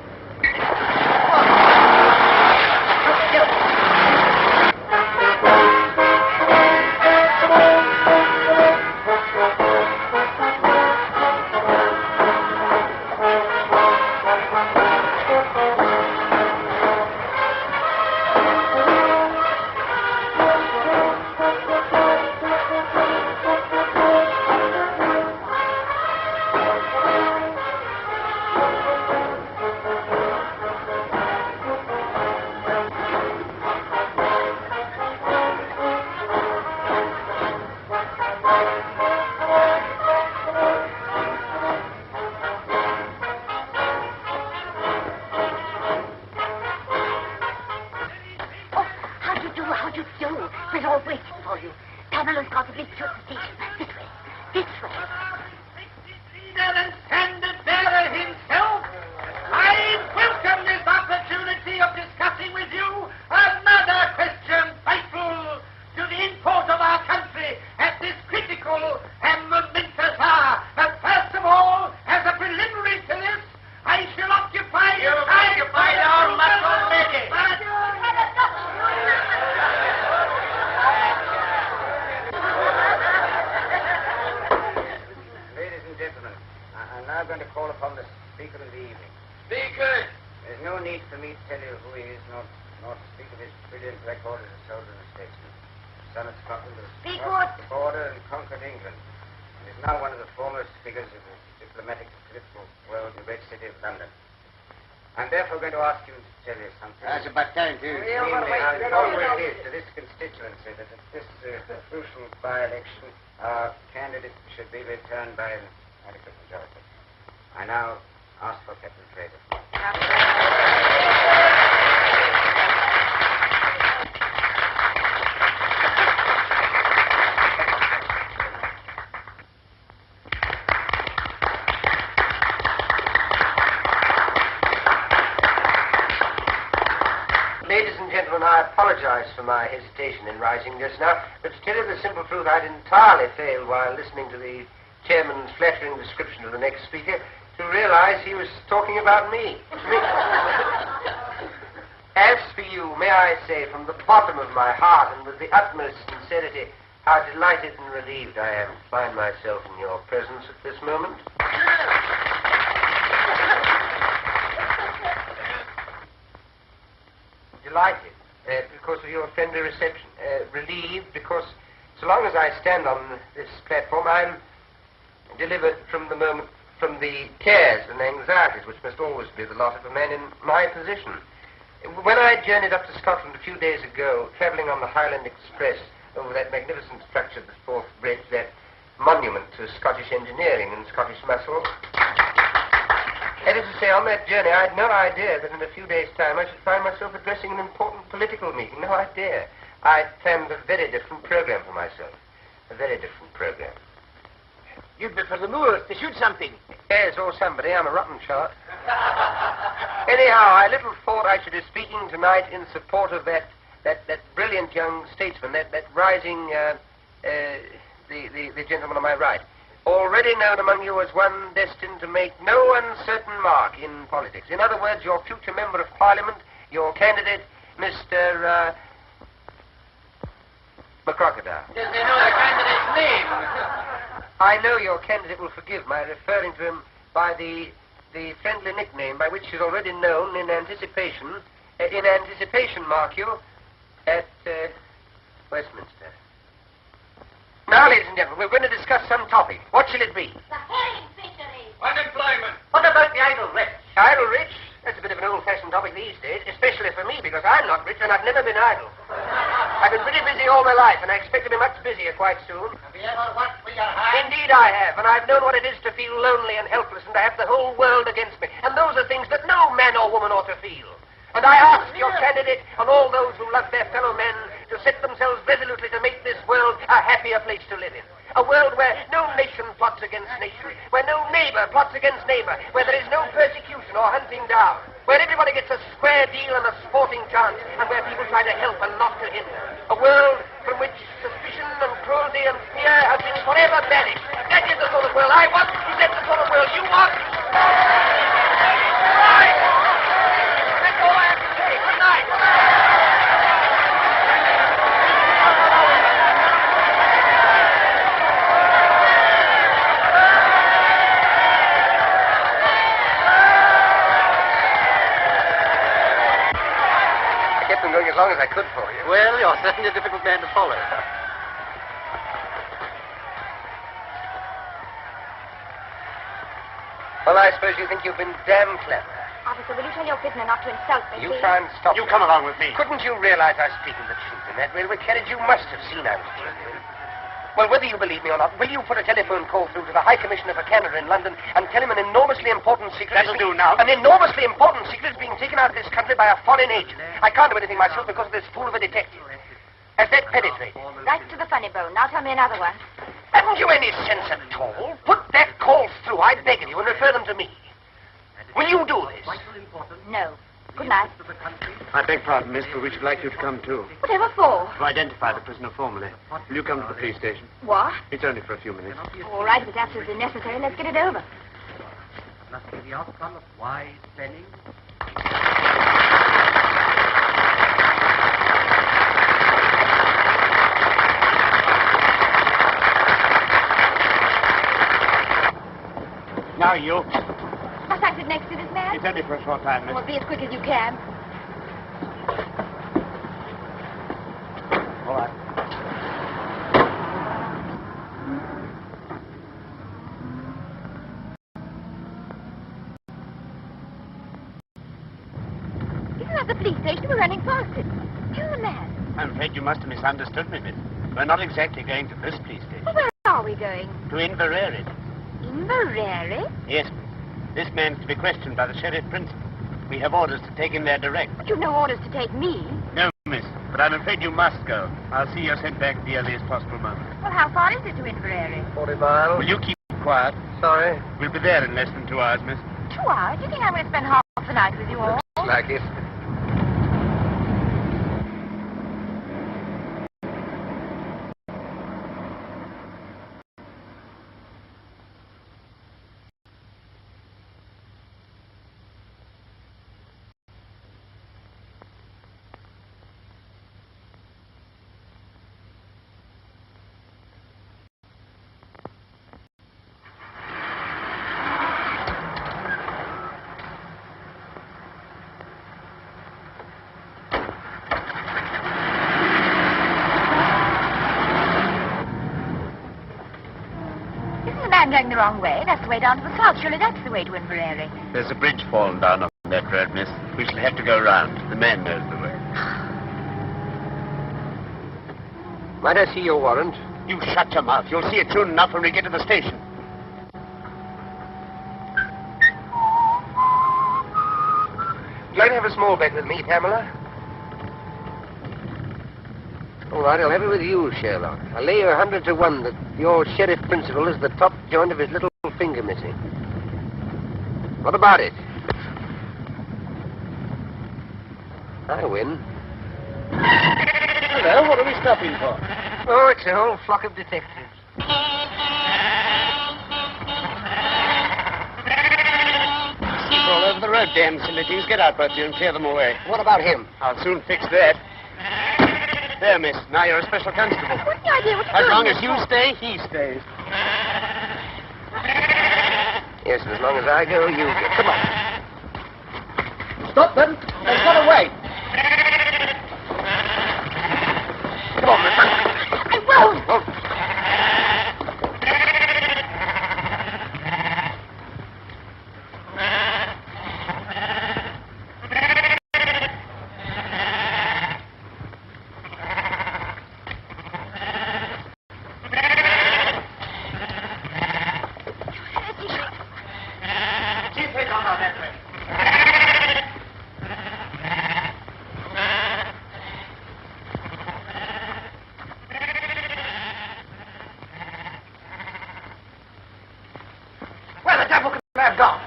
We're all waiting for you. Pamela's got to be to the station. This way. This way. Leader and standard bearer himself, I welcome this opportunity of discussing with you another question vital to the import of our country at this critical and momentous hour. But first of all, as a preliminary to this, I shall occupy your time. You've occupied our much already. Ladies and gentlemen, I'm now going to call upon the Speaker of the evening. Speaker! There's no need for me to tell you who he is, nor to speak of his brilliant record as a soldier and a statesman. Son of Scotland, has Speak crossed what? the border and conquered England, and is now one of the foremost figures of the diplomatic and political world in the great city of London. I'm therefore going to ask you to tell you something. That's about time, too. How important it is to this constituency that at this crucial by-election, our candidate should be returned by an adequate majority. I now ask for Captain Fraser. Ladies and gentlemen, I apologize for my hesitation in rising just now, but to tell you the simple truth, I'd entirely failed while listening to the chairman's flattering description of the next speaker to realize he was talking about me. As for you, may I say from the bottom of my heart and with the utmost sincerity how delighted and relieved I am to find myself in your presence at this moment. Delighted because of your friendly reception. Relieved because so long as I stand on this platform, I'm delivered from the cares and anxieties which must always be the lot of a man in my position. When I journeyed up to Scotland a few days ago, travelling on the Highland Express over that magnificent structure, the Forth Bridge, that monument to Scottish engineering and Scottish muscle, that is to say, on that journey, I had no idea that in a few days' time I should find myself addressing an important political meeting. No idea. I planned a very different program for myself. A very different program. You'd be for the moors to shoot something. Yes, or somebody. I'm a rotten shot. Anyhow, I little thought I should be speaking tonight in support of that brilliant young statesman, that rising, the gentleman on my right. Already known among you as one destined to make no uncertain mark in politics. In other words, your future member of Parliament, your candidate, Mr. McCrocodile. Does he know the candidate's name? I know your candidate will forgive my referring to him by the friendly nickname by which he's already known in anticipation, mark you, at Westminster. Now, ladies and gentlemen, we're going to discuss some topic. What shall it be? The herring fishery. Unemployment. What about the idle rich? Idle rich? That's a bit of an old-fashioned topic these days, especially for me, because I'm not rich and I've never been idle. I've been pretty busy all my life, and I expect to be much busier quite soon. Have you ever worked for your hand? Indeed I have, and I've known what it is to feel lonely and helpless and to have the whole world against me. And those are things that no man or woman ought to feel. And I ask your candidate and all those who love their fellow men to set themselves resolutely to make this world a happier place to live in. A world where no nation plots against nation, where no neighbor plots against neighbor, where there is no persecution or hunting down, where everybody gets a square deal and a sporting chance, and where people try to help and not to hinder. A world from which suspicion and cruelty and fear have been forever banished. That is the sort of world I want. Is that the sort of world you want? Right! That's all I have to say. Good night. Going as long as I could for you. Well, you're certainly a difficult man to follow. Well, I suppose you think you've been damn clever. Officer, will you tell your prisoner not to insult me, You please? try and stop You me. come along with me. Couldn't you realize I was speaking the truth in that railway carriage? You must have seen I was genuine. Well, whether you believe me or not, will you put a telephone call through to the High Commissioner for Canada in London and tell him an enormously important secret... That'll do now. An enormously important secret is being taken out of this country by a foreign agent. I can't do anything myself because of this fool of a detective. Has that penetrated? Right to the funny bone. Now tell me another one. Haven't you any sense at all? Put that call through, I beg of you, and refer them to me. Will you do this? No. Good night. I beg pardon, miss, but we should like you to come too. Whatever for? To identify the prisoner formally. Will you come to the police station? What? It's only for a few minutes. All right, if it's absolutely necessary, let's get it over. Must be the outcome of wise planning. Now you. Must I sit next to this man? It's only for a short time, miss. Well, be as quick as you can. All right. Isn't that the police station? We're running past it. Tell the man. I'm afraid you must have misunderstood me, miss. We're not exactly going to this police station. Well, where are we going? To Inverary. Inverary? Yes, miss. This man's to be questioned by the sheriff principal. We have orders to take him there direct. But you've no orders to take me. No, miss, but I'm afraid you must go. I'll see you're sent back at the earliest possible moment. Well, how far is it to Inverary? 40 miles. Will you keep quiet? Sorry. We'll be there in less than 2 hours, miss. 2 hours? Do you think I'm going to spend half the night with you all? Looks like it. man going the wrong way. That's the way down to the south. Surely that's the way to Inverary. There's a bridge fallen down on that road, miss. We shall have to go round. The man knows the way. Might I see your warrant? You shut your mouth. You'll see it soon enough when we get to the station. Would you like to have a small bet with me, Pamela? All right, I'll have it with you, Sherlock. I'll lay you 100 to 1 that your sheriff principal is the top joint of his little finger missing. What about it? I win. Hello, what are we stopping for? Oh, it's a whole flock of detectives. People all over the road, damn silly things. Get out, both of you, and clear them away. What about him? I'll soon fix that. There, miss. Now you're a special constable. What's the idea? What As long as you stay, he stays. Yes, and as long as I go, you go. Come on. Stop them. They've got away. Come on, miss. I won't. Oh. Where the devil could they have gone?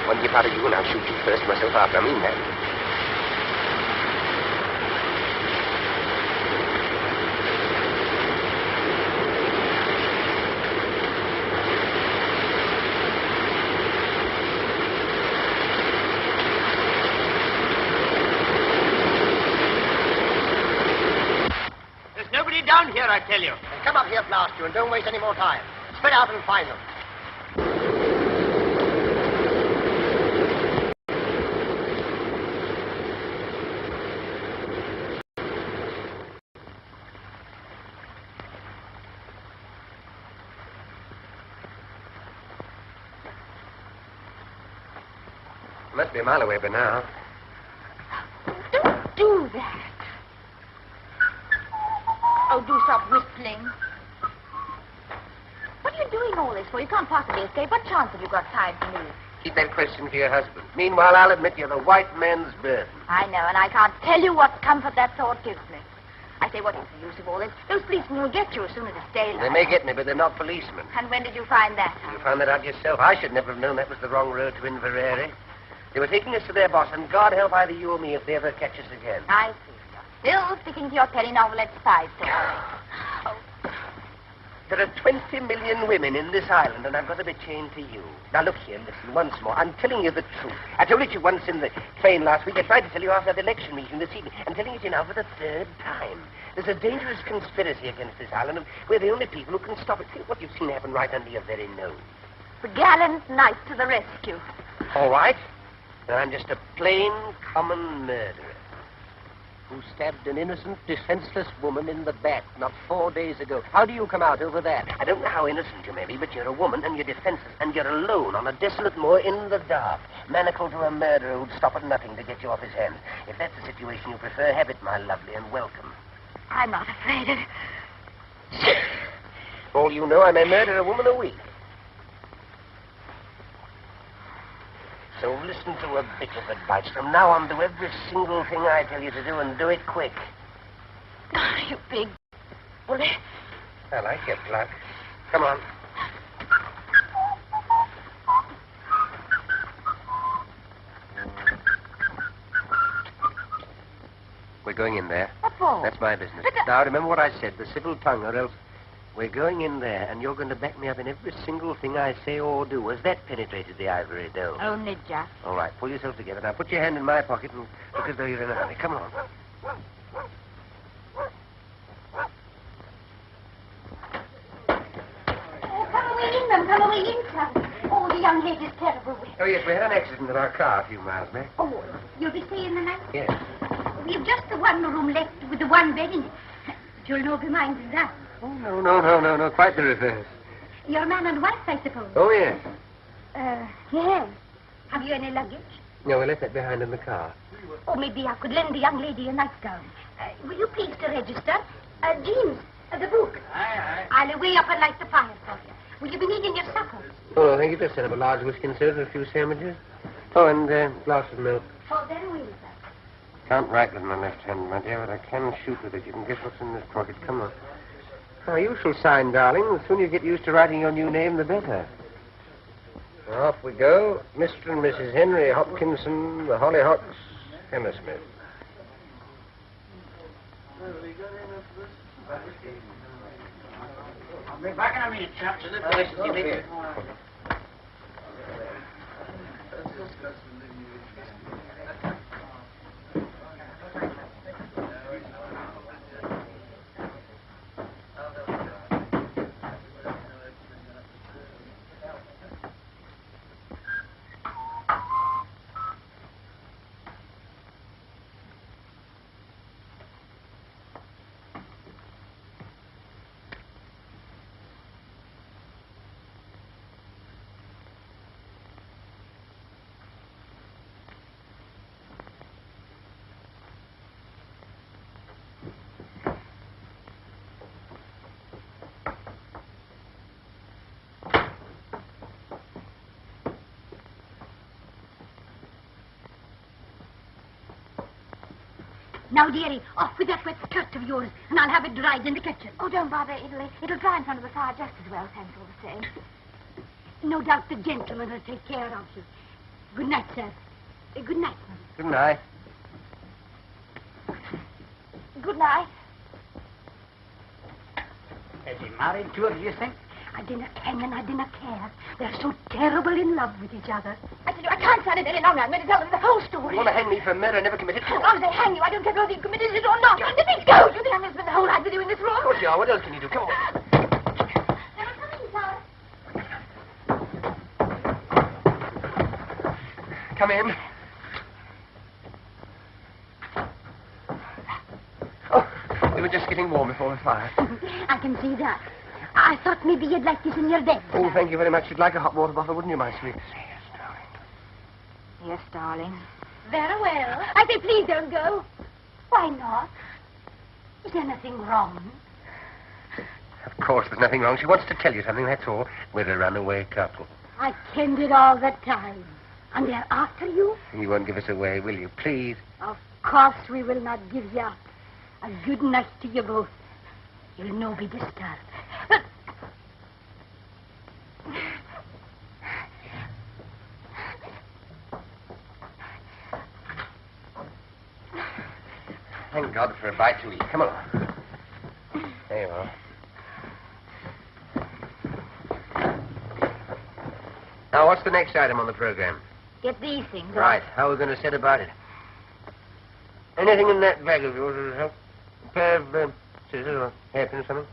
One dip out of you and I'll shoot you first, myself after. I mean that. There's nobody down here, I tell you. Then come up here, blast you, and don't waste any more time. Spread out and find them. Must be a mile away by now. Don't do that. Oh, do stop whistling. What are you doing all this for? You can't possibly escape. What chance have you got tied to me? Keep that question for your husband. Meanwhile, I'll admit you're the white man's burden. I know, and I can't tell you what comfort that thought gives me. I say, what is the use of all this? Those policemen will get you as soon as it's daylight. They may get me, but they're not policemen. And when did you find that out? You found that out yourself. I should never have known that was the wrong road to Inverary. They were taking us to their boss, and God help either you or me if they ever catch us again. I see. You're still sticking to your penny novelette spy story. Oh. There are 20 million women in this island, and I've got to be chained to you. Now, look here, listen, once more. I'm telling you the truth. I told it to you once in the train last week. I tried to tell you after the election meeting this evening. I'm telling it to you now for the third time. There's a dangerous conspiracy against this island, and we're the only people who can stop it. Think what you've seen happen right under your very nose. The gallant knight to the rescue. All right. Then I'm just a plain, common murderer who stabbed an innocent, defenseless woman in the back not 4 days ago. How do you come out over that? I don't know how innocent you may be, but you're a woman and you're defenseless and you're alone on a desolate moor in the dark, manacled to a murderer who'd stop at nothing to get you off his hands. If that's the situation you prefer, have it, my lovely, and welcome. I'm not afraid of... For all you know, I may murder a woman a week. So listen to a bit of advice. From now on, do every single thing I tell you to do, and do it quick. You big bully. I like your pluck. Come on. We're going in there. What for? That's my business. But, Now, remember what I said, the civil tongue, or else we're going in there, and you're going to back me up in every single thing I say or do. Has that penetrated the ivory dome? Only just. All right, pull yourself together. Now, put your hand in my pocket and look as though you're in a hurry. Come on. Come away in, ma'am. Come away in, son. Oh, the young lady's terrible. Oh, yes, we had an accident in our car a few miles back. Oh, you'll be staying the night? Yes. We've just the one room left with the one bed in it. But you'll know behind that. Oh, no. Quite the reverse. You're man and wife, I suppose. Oh, yes. Yes. Have you any luggage? No, we left that behind in the car. Or maybe I could lend the young lady a nightgown. Will you please to register? James, the book. Aye. I'll away up and light the fire for you. Will you be needing your supper? Oh, no, thank you. Just set up a large whiskey and soda and a few sandwiches. Oh, and a glass of milk. Oh, very well, sir. Can't write with my left hand, my dear, but I can shoot with it. You can guess what's in this pocket. Come on. Oh, you shall sign, darling. The sooner you get used to writing your new name, the better. Off we go. Mr. and Mrs. Henry Hopkinson, the Hollyhocks, Hammersmith. I'll be back in a minute, chaps. Now, dearie, off with that wet skirt of yours, and I'll have it dried in the kitchen. Oh, don't bother. It'll dry in front of the fire just as well, thanks all the same. No doubt the gentleman will take care of you. Good night, sir. Good night, ma'am. Good night. Good night. Is he married to her, do you think? I dinna ken and I dinna care. They're so terrible in love with each other. I tell you, I can't stand it any longer. I'm going to tell them the whole story. You want to hang me for murder never committed? As long as they hang you, I don't care whether you committed it or not. Let me go. You think I'm going to spend the whole night with you in this room? Of course you are. What else can you do? Come on. Come in. Oh, we were just getting warm before the fire. I can see that. I thought maybe you'd like this in your bed. Oh, thank you very much. You'd like a hot water bottle, wouldn't you, my sweet? Yes, darling. Very well. I say, please don't go. Why not? Is there nothing wrong? Of course, there's nothing wrong. She wants to tell you something, that's all. We're a runaway couple. I kenned it all the time. And they're after you? You won't give us away, will you? Please. Of course we will not give you up. A good night to you both. You'll no be disturbed. Thank God for a bite to eat. Come on. There you are. Now, what's the next item on the program? Get these things. Right. How are we going to set about it? Anything in that bag of yours will help? A pair of scissors or hairpin or something?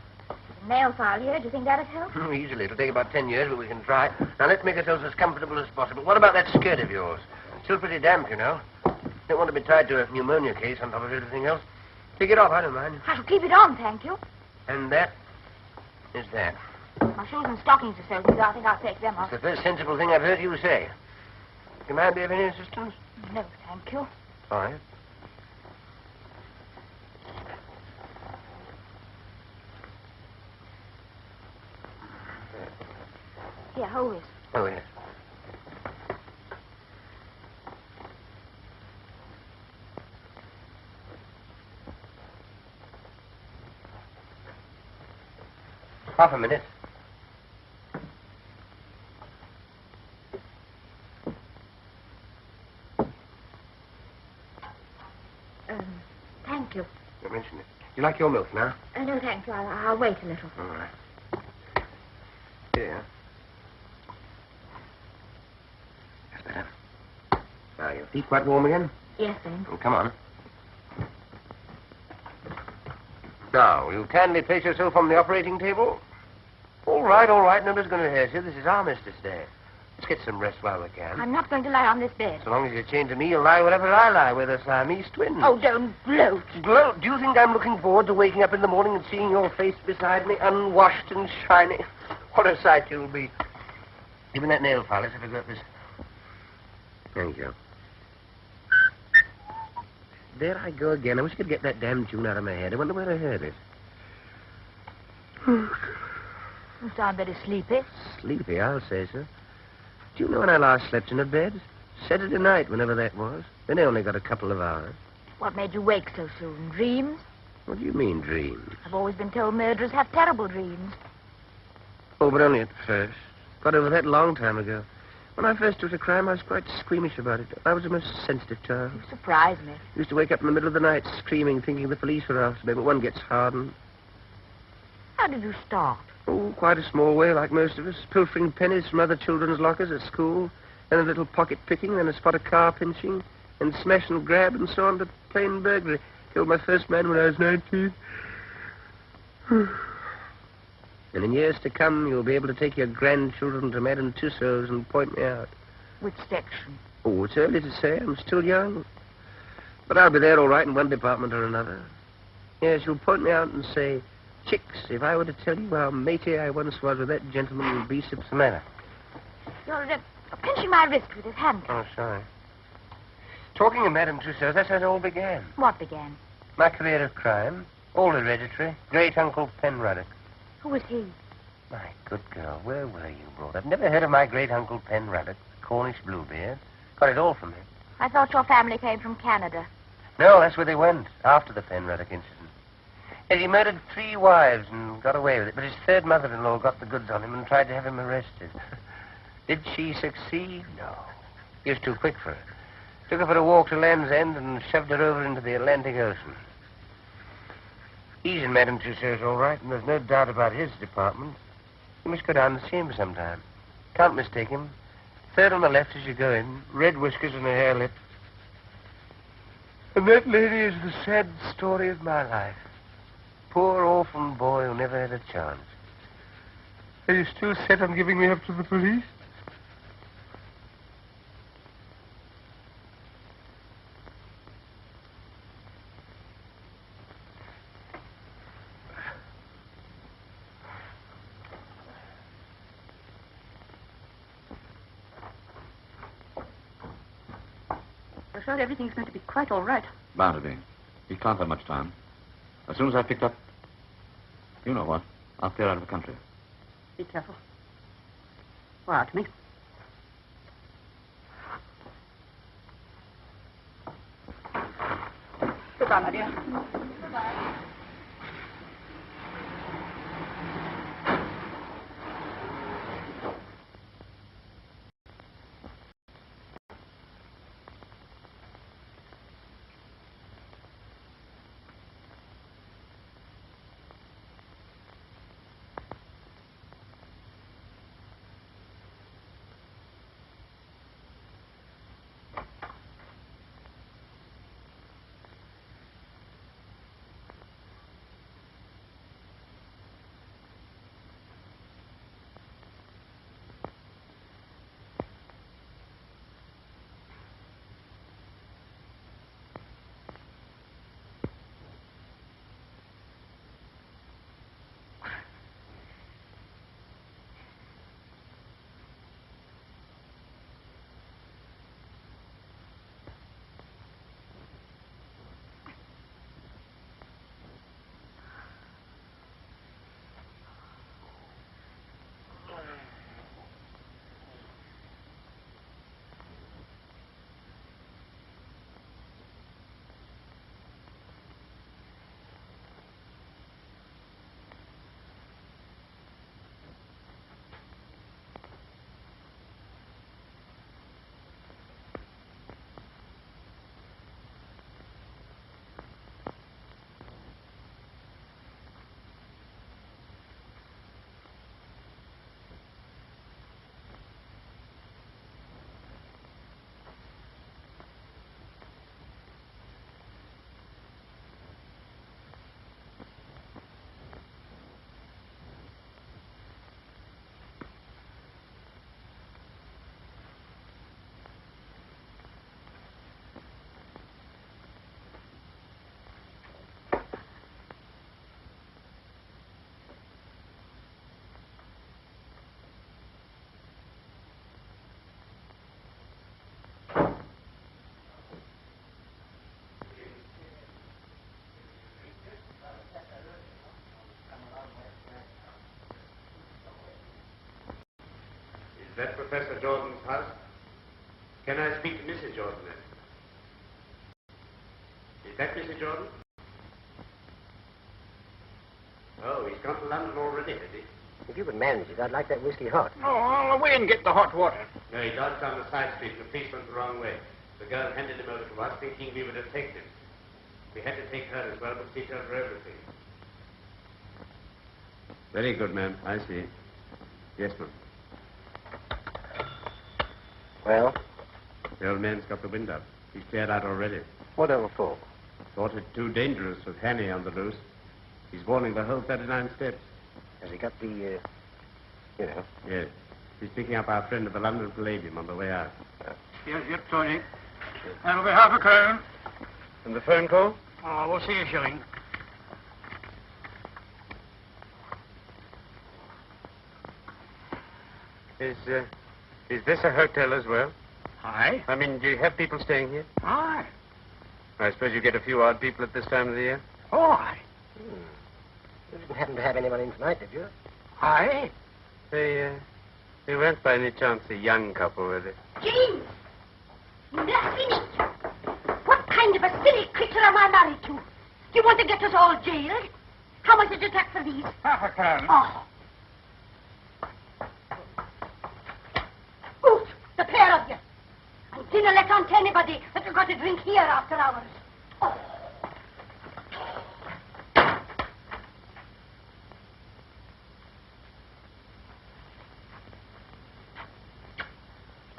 Nail file here. Do you think that'd help? Easily. It'll take about 10 years, but we can try. Now, let's make ourselves as comfortable as possible. What about that skirt of yours? It's still pretty damp, you know. Don't want to be tied to a pneumonia case on top of everything else. Take it off. I don't mind. I shall keep it on, thank you. And that is that. My shoes and stockings are soaking, so I think I'll take them off. It's the first sensible thing I've heard you say. Can I be of any assistance? No, thank you. All right. Here, hold this. Oh, yes. Half a minute. Thank you. Don't mention it. Do you like your milk now? No, thank you. I'll wait a little. All right. Here. That's better. Now, your feet quite warm again? Yes, thanks. Oh, come on. Now, will you kindly place yourself on the operating table? All right, all right. Nobody's going to hurt you. This is Armistice Day. Let's get some rest while we can. I'm not going to lie on this bed. So long as you're chained to me, you'll lie wherever I lie. We're the Siamese twins. Oh, don't gloat. Gloat? Do you think I'm looking forward to waking up in the morning and seeing your face beside me, unwashed and shiny? What a sight you'll be. Give me that nail file. Let's have a go at this. Thank you. There I go again. I wish I could get that damn tune out of my head. I wonder where I heard it. You sound very sleepy. Sleepy, I'll say so. Do you know when I last slept in a bed? Saturday night, whenever that was. Then I only got a couple of hours. What made you wake so soon? Dreams? What do you mean, dreams? I've always been told murderers have terrible dreams. Oh, but only at first. Got over that a long time ago. When I first took a crime, I was quite squeamish about it. I was a most sensitive child. You surprise me. Used to wake up in the middle of the night screaming, thinking the police were after me, but one gets hardened. How did you start? Oh, quite a small way, like most of us. Pilfering pennies from other children's lockers at school, then a little pocket picking, then a spot of car pinching, and smash and grab and so on to plain burglary. Killed my first man when I was 19. And in years to come, you'll be able to take your grandchildren to Madame Tussauds and point me out. Which section? Oh, it's early to say. I'm still young. But I'll be there all right in one department or another. Yes, you'll point me out and say, Chicks, if I were to tell you how matey I once was with that gentleman in Bishop's Manor. You're pinching my wrist with his hand. Oh, sorry. Talking of Madame Tussauds, that's how it all began. What began? My career of crime. All hereditary. Great-uncle Penruddock. Who was he? My good girl, where were you brought up? Never heard of my great-uncle Penruddock, Cornish Bluebeard? Got it all from him. I thought your family came from Canada. No, that's where they went, after the Penruddock incident. Yes, he murdered 3 wives and got away with it, but his third mother-in-law got the goods on him and tried to have him arrested. Did she succeed? No. He was too quick for her. Took her for a walk to Land's End and shoved her over into the Atlantic Ocean. He's in Madame Tussauds all right, and there's no doubt about his department. You must go down and see him sometime. Can't mistake him. Third on the left as you go in, red whiskers and a hare lip. And that lady is the sad story of my life. Poor orphan boy who never had a chance. Are you still set on giving me up to the police? You're sure everything's going to be quite all right? Bound to be. He can't have much time. As soon as I've picked up... You know what? I'll clear out of the country. Be careful. Go out, me. Goodbye, my dear. Goodbye. Is that Professor Jordan's house? Can I speak to Mrs. Jordan, then? Is that Mrs. Jordan? Oh, he's gone to London already, has he? If you could manage it, I'd like that whiskey hot. Oh, I'll away and get the hot water. No, he dodged down the side street and the police went the wrong way. The girl handed him over to us, thinking we were detectives. We had to take her as well, but teach her everything. Very good, ma'am. I see. Yes, ma'am. Well? The old man's got the wind up. He's cleared out already. What over for? Thought it too dangerous with Hanny on the loose. He's warning the whole 39 steps. Has he got the, you know? Yes. He's picking up our friend at the London Palladium on the way out. Yes, Tony. That'll be half a crown. And the phone call? Oh, we'll see a shilling. Is this a hotel as well? Aye. I mean, do you have people staying here? Aye. I suppose you get a few odd people at this time of the year? Oh, aye. You didn't happen to have anyone in tonight, did you? Aye. They weren't by any chance a young couple, were they? James! Nothing. What kind of a silly creature am I married to? Do you want to get us all jailed? How much did you take for these? Half a crown. Oh. Oof, the pair of you. And dinna let on to anybody that you've got to drink here after hours. Oh.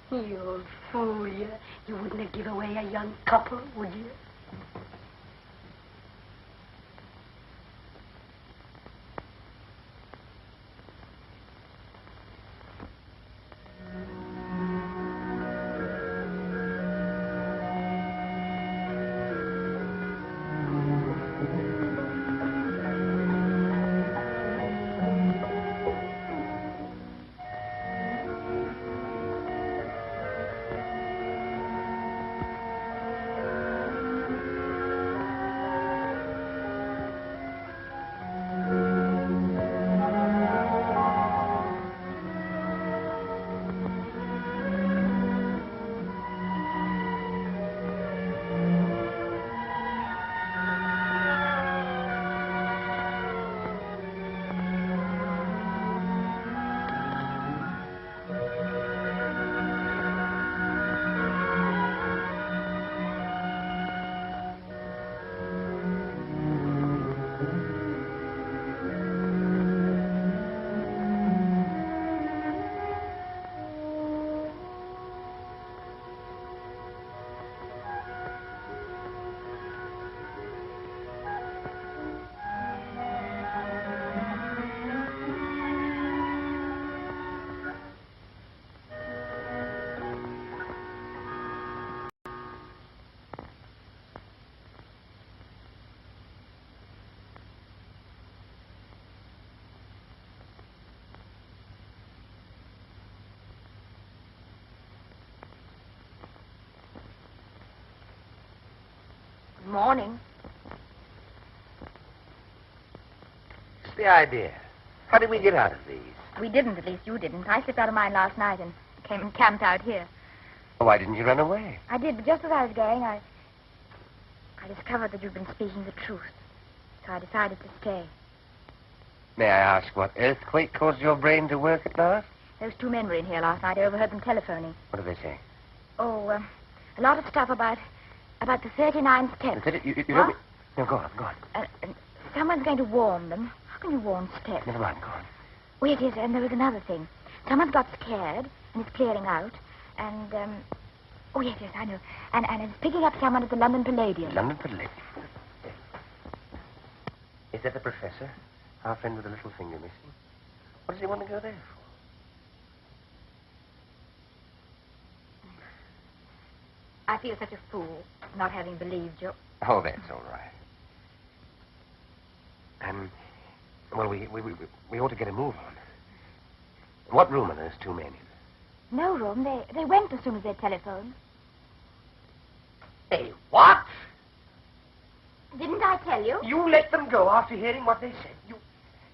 You old fool, you. You wouldn't give away a young couple, would you? Morning. What's the idea? How did we get out of these? We didn't, at least you didn't. I slipped out of mine last night and came and camped out here. Why didn't you run away? I did, but just as I was going, I discovered that you'd been speaking the truth. So I decided to stay. May I ask what earthquake caused your brain to work at last? Those two men were in here last night. I overheard them telephoning. What did they say? Oh, a lot of stuff about the 39 steps. You What? don't... No, go on, go on. And someone's going to warn them. How can you warn steps? Never mind, go on. Oh, yes, and there was another thing. Someone's got scared, and is clearing out, and, oh, yes, I know. And is picking up someone at the London Palladium. London Palladium? Is that the professor? Our friend with the little finger missing? What does he want to go there for? I feel such a fool, not having believed you. Oh, that's all right. Well, we ought to get a move on. What room are those two men in? No room. They went as soon as they telephoned. Hey, what? Didn't I tell you? You let them go after hearing what they said.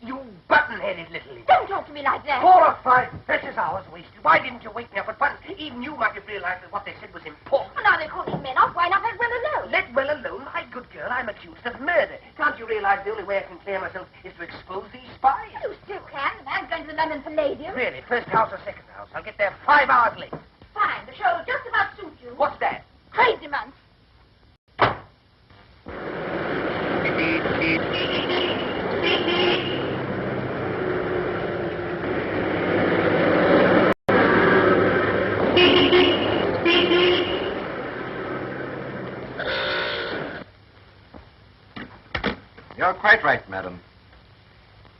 You button-headed little idiot. Don't talk to me like that. 4 or 5 precious hours wasted. Why didn't you wake me up at once? Even you might have realized that what they said was important. Well, now they're calling men off. Why not let well alone? Let well alone, my good girl. I'm accused of murder. Can't you realize the only way I can clear myself is to expose these spies? You still can. The man's going to the London Palladium. Really? First house or second house? I'll get there 5 hours late. Fine. The show will just about suit you. What's that? Crazy month. You're quite right, madam.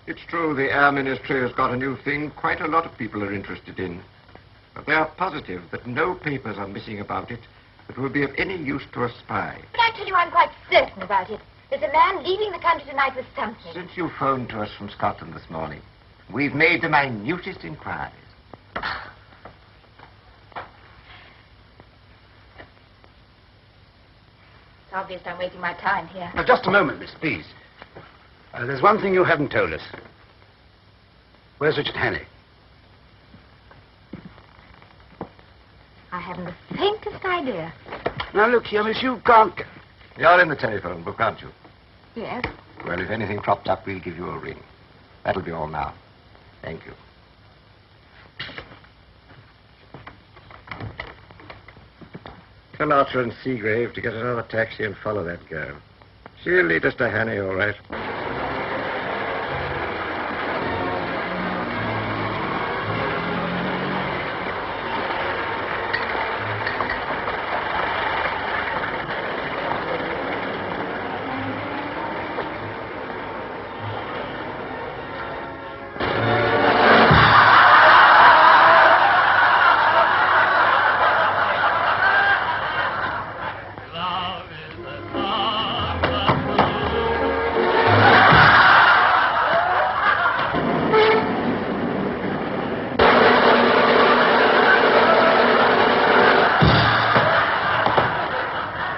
It's true the Air Ministry has got a new thing quite a lot of people are interested in. But they are positive that no papers are missing about it that will be of any use to a spy. But I tell you, I'm quite certain about it. There's a man leaving the country tonight with something. Since you phoned to us from Scotland this morning, we've made the minutest inquiries. It's obvious I'm wasting my time here. Now, just a moment, miss, please. There's one thing you haven't told us. Where's Richard Hannay? I haven't the faintest idea. Now, look here, miss, you can't... You're in the telephone book, aren't you? Yes? Well, if anything crops up, we'll give you a ring. That'll be all now. Thank you. Tell Archer and Seagrave to get another taxi and follow that girl. She'll lead us to Hannay, all right.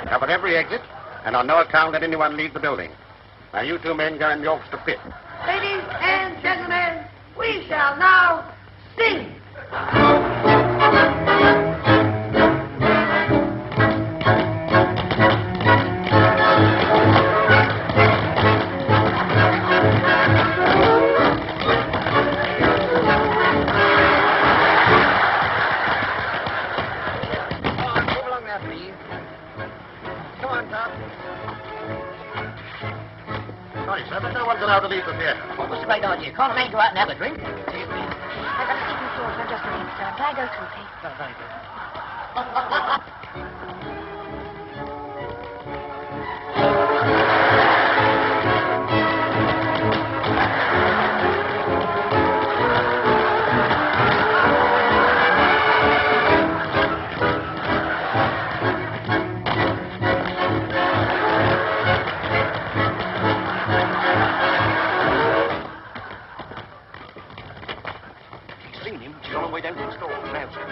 Cover every exit, and on no account let anyone leave the building. Now, you 2 men go in the orchestra pit. Ladies and gentlemen, we shall now sing. Move along there, please. Come on, Tom. Sorry, sir, but no one's allowed to leave the theater. What's the great idea? Can't a man go out and have a drink? I've got a secret source. I'm just looking for Can I go through, please? Very good. He's seen him. She's on her way down to the store. Now, sir.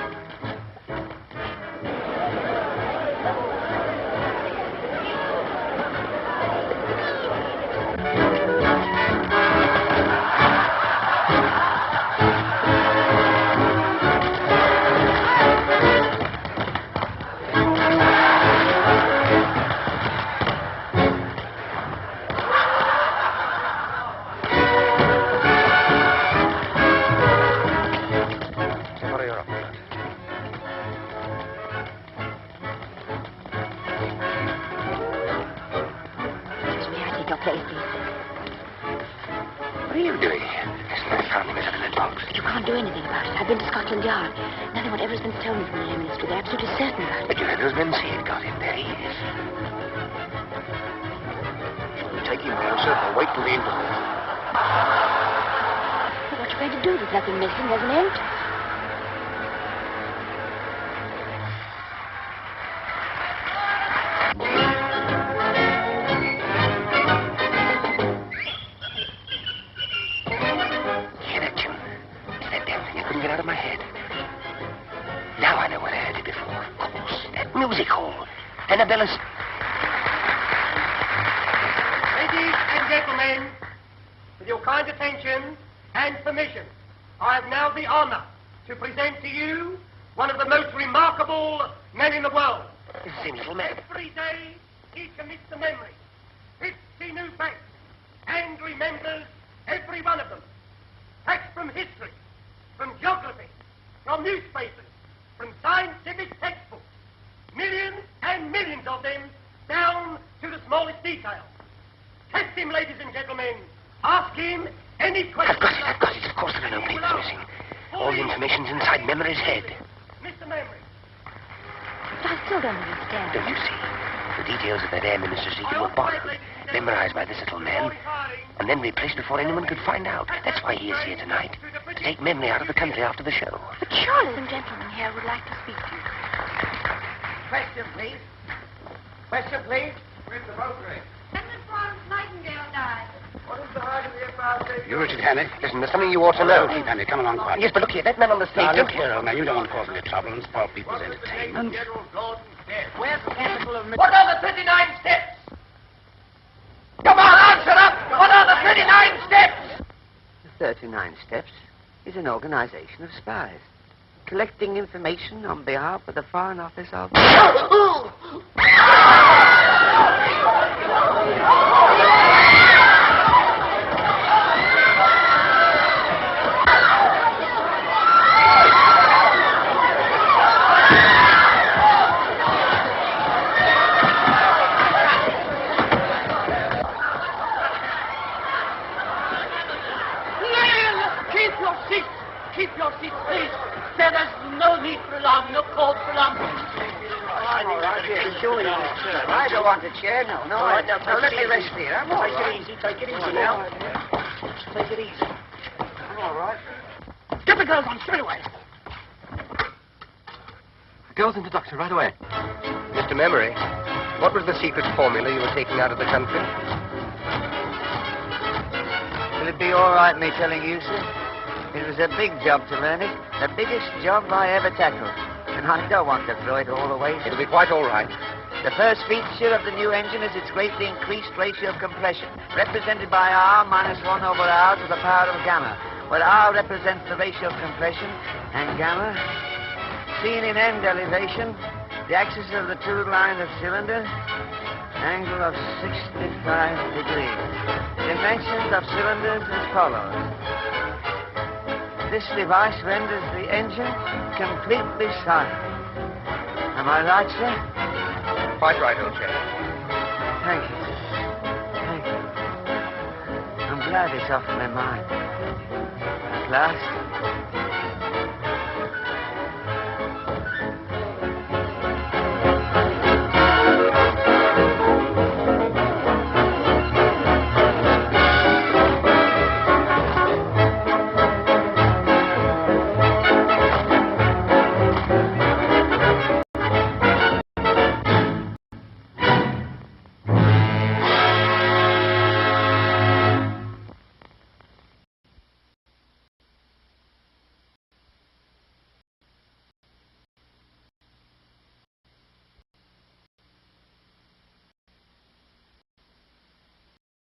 What are you up to? Excuse me, I take your place, please. What are you doing here? There's no found him in the box. But you can't do anything about it. I've been to Scotland Yard. Nothing whatever has been stolen from the Air Ministry. They're absolutely certain about it. But you had those men see it got him. There he is. Take him now, sir, or wait till the interval. But what you going to do? There's nothing missing. There's an note. Hear that tune? It's that damn thing I couldn't get out of my head. Now I know where I heard it before. Of course, that music hall. Annabella's... Ladies and gentlemen, with your kind attention and permission, I have now the honor to present to you one of the most remarkable men in the world. Same little man. Every day he commits to memory 50 new facts and remembers every one of them. Facts from history, from geography, from newspapers, from scientific textbooks. Millions and millions of them down to the smallest detail. Test him, ladies and gentlemen. Ask him any question. I've got it. Of course there are no papers missing. All the information's inside Memory's head. Mr. Memory. I still don't understand. Don't you see? The details of that air minister's secret were bottled, memorized by this little man, and then replaced before anyone could find out. That's why he is here tonight, to take Memory out of the country after the show. But surely some gentleman here would like to speak to you. Question, please. Question, please. Where's the Valkyrie? Henry Florence Nightingale died. What is the height of the Empire? You, Richard Hanley? Listen, there's something you ought to know. Keep Hanley, come along quietly. Yes, but look here, that man on the stage... Now, look here, old man, you don't want to cause any trouble and spoil people's entertainment. Where's the capital of... What are the 39 steps? Come on, answer up! What are the 39 steps? The 39 Steps is an organization of spies, collecting information on behalf of the Foreign Office of... Keep your seats, please. There is no need for alarm, no call for alarm. I don't want a chair, no. No, let me rest here. I'm all right. Take it easy now. Take it easy. I'm all right. Get the girls on straight away. Girls into doctor right away. Mr. Memory, what was the secret formula you were taking out of the country? Will it be all right me telling you, sir? It was a big job to learn it. The biggest job I ever tackled. And I don't want to throw it all away. It'll be quite all right. The first feature of the new engine is its greatly increased ratio of compression, represented by R minus 1 over R to the power of gamma, where R represents the ratio of compression, and gamma, seen in end elevation, the axis of the true line of cylinder, angle of 65 degrees. Dimensions of cylinders as follows. This device renders the engine completely silent. Am I right, sir? Quite right, old chap. Thank you. Thank you. I'm glad it's off my mind. At last.